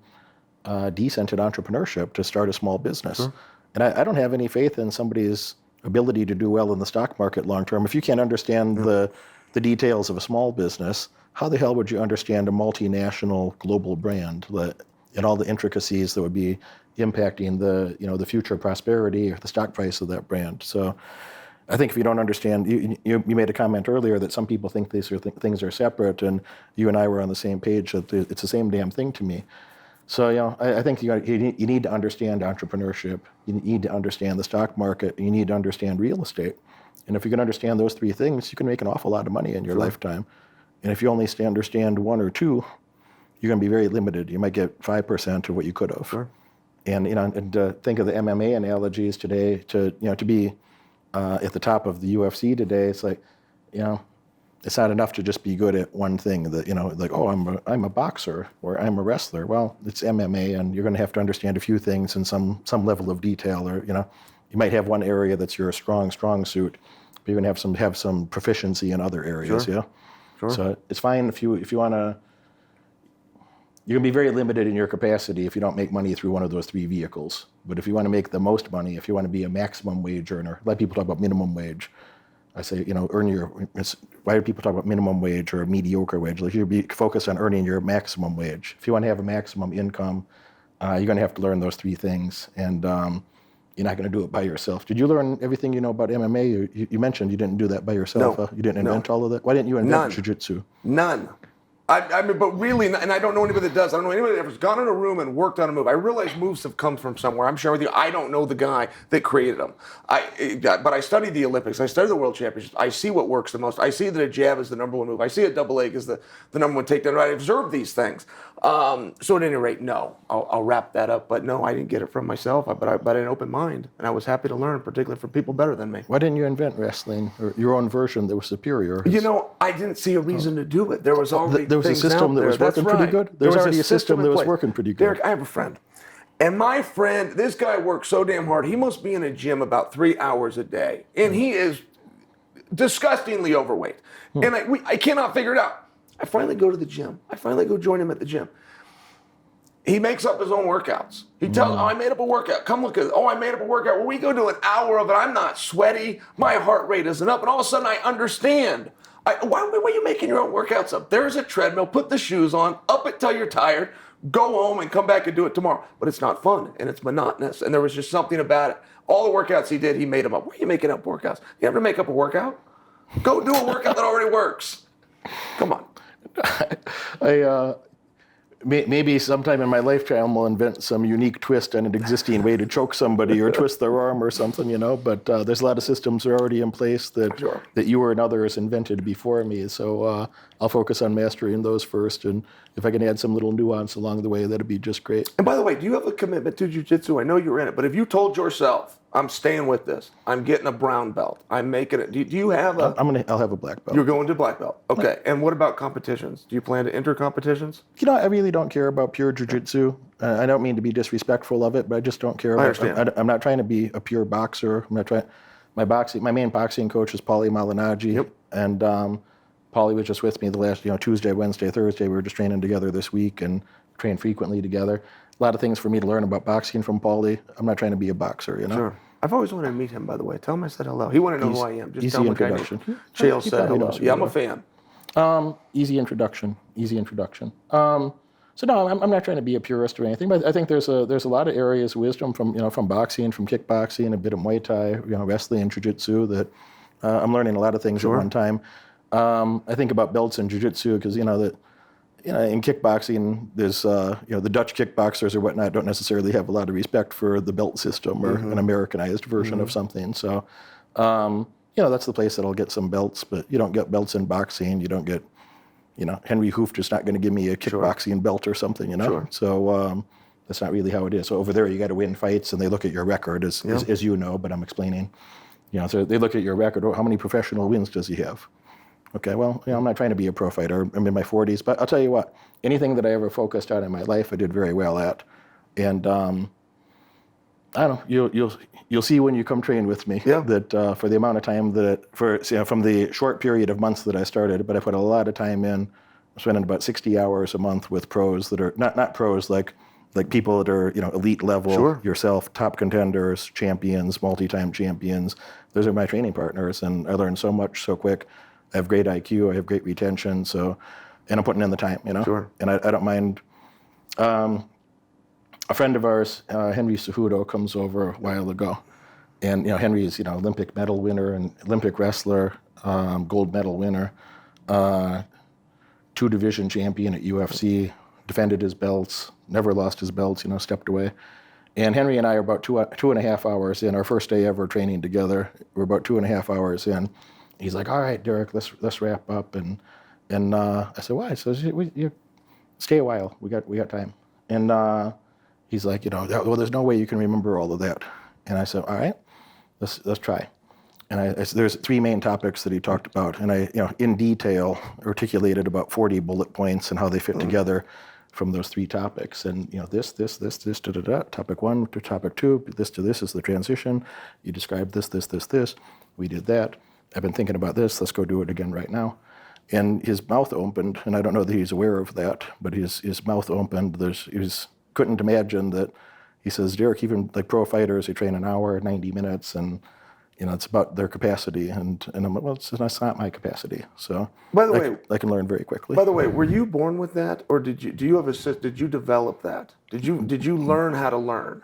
decent at entrepreneurship, to start a small business. Sure. And I don't have any faith in somebody's ability to do well in the stock market long term. If you can't understand the details of a small business, how the hell would you understand a multinational global brand and all the intricacies that would be impacting the future prosperity or the stock price of that brand? So I think if you don't understand, you made a comment earlier that some people think these things are separate, and you and I were on the same page that it's the same damn thing to me. So I think you need to understand entrepreneurship, you need to understand the stock market, you need to understand real estate. And if you can understand those 3 things, you can make an awful lot of money in your lifetime. And if you only understand 1 or 2, you're going to be very limited. You might get 5% of what you could have. Sure. And think of the MMA analogies today. To be at the top of the UFC today, it's like, it's not enough to just be good at one thing. That I'm a boxer or I'm a wrestler. Well, it's MMA, and you're going to have to understand a few things in some level of detail. Or you might have one area that's your strong suit, but you're going to have some proficiency in other areas. Sure. Yeah. Sure. So it's fine if you want to. You're going to be very limited in your capacity if you don't make money through one of those 3 vehicles. But if you want to make the most money, if you want to be a maximum wage earner, a lot of people talk about minimum wage. I say, why do people talk about minimum wage or a mediocre wage? Like, you be focused on earning your maximum wage. If you want to have a maximum income, you're going to have to learn those 3 things. And you're not going to do it by yourself. Did you learn everything you know about MMA? You mentioned you didn't do that by yourself. No. You didn't invent all of that. Why didn't you invent jiu-jitsu? None. I mean, but really, and I don't know anybody that does. I don't know anybody that has gone in a room and worked on a move. I realize moves have come from somewhere. I'm sharing with you. I don't know the guy that created them. But I studied the Olympics. I studied the World Championships. I see what works the most. I see that a jab is the number one move. I see a double leg is the number one takedown. I observe these things. So at any rate, no. I'll wrap that up. But no, I didn't get it from myself. But I had an open mind, and I was happy to learn, particularly from people better than me. Why didn't you invent wrestling or your own version that was superior? You know, I didn't see a reason to do it. There was already there was a system that was working pretty good. There's already a system that was working pretty good. Derek, I have a friend. And my friend, this guy works so damn hard. He must be in a gym about 3 hours a day. And he is disgustingly overweight. And I cannot figure it out. I finally go to the gym. I finally go join him at the gym. He makes up his own workouts. He tells, I made up a workout. Come look at it. Oh, I made up a workout. Well, we go do an hour of it. I'm not sweaty. My heart rate isn't up. And all of a sudden I understand. Why are you making your own workouts up? There's a treadmill. Put the shoes on. Up it till you're tired. Go home and come back and do it tomorrow. But it's not fun and it's monotonous. And there was just something about it. All the workouts he did, he made them up. Why are you making up workouts? You ever make up a workout? Go do a workout that already works. Come on. Maybe sometime in my lifetime we'll invent some unique twist on an existing way to choke somebody or twist their arm or something, you know. But there's a lot of systems that are already in place that you and others invented before me. So I'll focus on mastering those first. And if I can add some little nuance along the way, that'd be just great. And by the way, do you have a commitment to jiu-jitsu? I know you're in it, but if you told yourself, I'm staying with this, I'm getting a brown belt, I'm making it, do you have a... I'll have a black belt. You're going to black belt. Okay. And what about competitions? Do you plan to enter competitions? You know, I really don't care about pure jiu-jitsu. I don't mean to be disrespectful of it, but I just don't care about it. I'm not trying to be a pure boxer. I'm not trying. My main boxing coach is Paulie Malignaggi. Yep. And Paulie was just with me the last, Tuesday, Wednesday, Thursday. We were just training together this week and train frequently together. A lot of things for me to learn about boxing from Paulie. I'm not trying to be a boxer, you know? Sure. I've always wanted to meet him, by the way. Tell him I said hello. He wanted to know who I am. Just tell him introduction. Chael said hello. Yeah, I'm a fan. Easy introduction. So no, I'm not trying to be a purist or anything, but I think there's a lot of areas of wisdom from boxing, from kickboxing, a bit of Muay Thai, wrestling and jiu-jitsu that I'm learning a lot of things at one time. I think about belts in jiu-jitsu because in kickboxing, there's the Dutch kickboxers or whatnot don't necessarily have a lot of respect for the belt system or an Americanized version of something. So that's the place that'll get some belts, but you don't get belts in boxing. You don't get Henry Hooft is not going to give me a kickboxing belt or something, Sure. So that's not really how it is. So over there, you got to win fights, and they look at your record, as you know, but I'm explaining. So they look at your record. How many professional wins does he have? Okay, well, I'm not trying to be a pro fighter. I'm in my 40s, but I'll tell you what. Anything that I ever focused on in my life, I did very well at. And I don't know. You'll see when you come train with me that for the amount of time from the short period of months that I started, but I put a lot of time in. I'm spending about 60 hours a month with pros that are not pros like people that are elite level, yourself, top contenders, champions, multi-time champions. Those are my training partners, and I learned so much so quick. I have great IQ. I have great retention. And I'm putting in the time. Sure. And I don't mind. A friend of ours, Henry Cejudo, comes over a while ago. And Henry is Olympic medal winner and Olympic wrestler, gold medal winner, 2-division champion at UFC, defended his belts, never lost his belts, stepped away. And Henry and I are about 2.5 hours in, our first day ever training together. We're about 2.5 hours in. He's like, all right, Derek, let's wrap up. And I said, why? He says, you stay a while. We got time. And he's like, well, there's no way you can remember all of that. And I said, all right, let's try. And there's 3 main topics that he talked about, and I in detail articulated about 40 bullet points and how they fit together from those 3 topics. And this, topic 1 to topic 2, this to this is the transition. You describe this. We did that. I've been thinking about this. Let's go do it again right now. And his mouth opened, and I don't know that he's aware of that, but his mouth opened. He couldn't imagine that. He says, Derek, even like pro fighters, they train an hour, 90 minutes, and it's about their capacity. And I'm like, well, that's not my capacity. So by the way, I can learn very quickly. By the way, were you born with that, or did you develop that? Did you learn how to learn?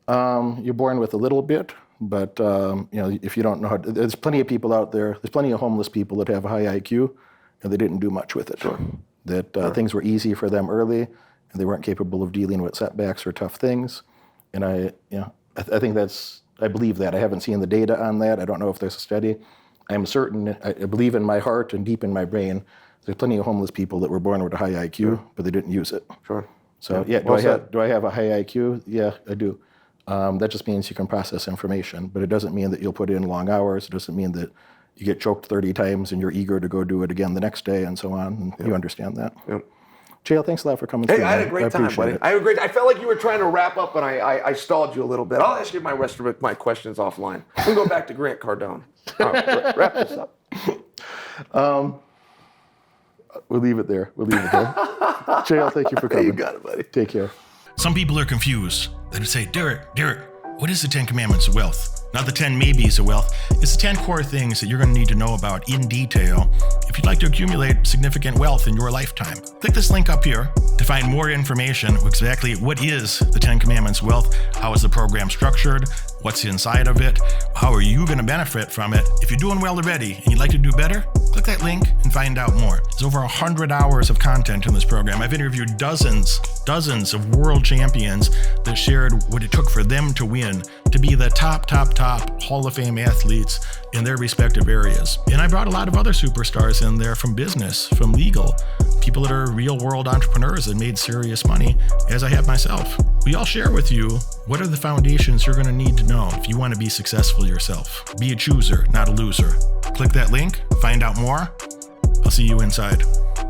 You're born with a little bit, but if you don't know there's plenty of people out there. There's plenty of homeless people that have a high IQ, and they didn't do much with it. Sure. that things were easy for them early, and they weren't capable of dealing with setbacks or tough things. And I think I believe that. I haven't seen the data on that. I don't know if there's a study. I'm certain, I believe in my heart and deep in my brain, there's plenty of homeless people that were born with a high IQ, but they didn't use it. Sure. So do I have a high IQ? Yeah, I do. That just means you can process information, but it doesn't mean that you'll put in long hours. It doesn't mean that you get choked 30 times and you're eager to go do it again the next day and so on. And you understand that. Yep. Chael, thanks a lot for coming Hey, through. I had a great time, buddy. I felt like you were trying to wrap up, and I stalled you a little bit. I'll ask you my rest of my questions offline. We'll go back to Grant Cardone. All right, wrap this up. We'll leave it there. Chael, thank you for coming. You got it, buddy. Take care. Some people are confused. They would say, Derek, what is the 10 Commandments of Wealth? Not the 10 maybes of wealth. It's the 10 core things that you're going to need to know about in detail if you'd like to accumulate significant wealth in your lifetime. Click this link up here to find more information exactly what is the 10 Commandments of Wealth, how is the program structured, what's inside of it, how are you going to benefit from it. If you're doing well already and you'd like to do better, click that link and find out more. There's over 100 hours of content in this program. I've interviewed dozens of world champions that shared what it took for them to win, to be the top Hall of Fame athletes in their respective areas. And I brought a lot of other superstars in there from business, from legal, people that are real world entrepreneurs that made serious money, as I have myself. We all share with you what are the foundations you're going to need to know if you want to be successful yourself. Be a chooser, not a loser. Click that link, find out more. I'll see you inside.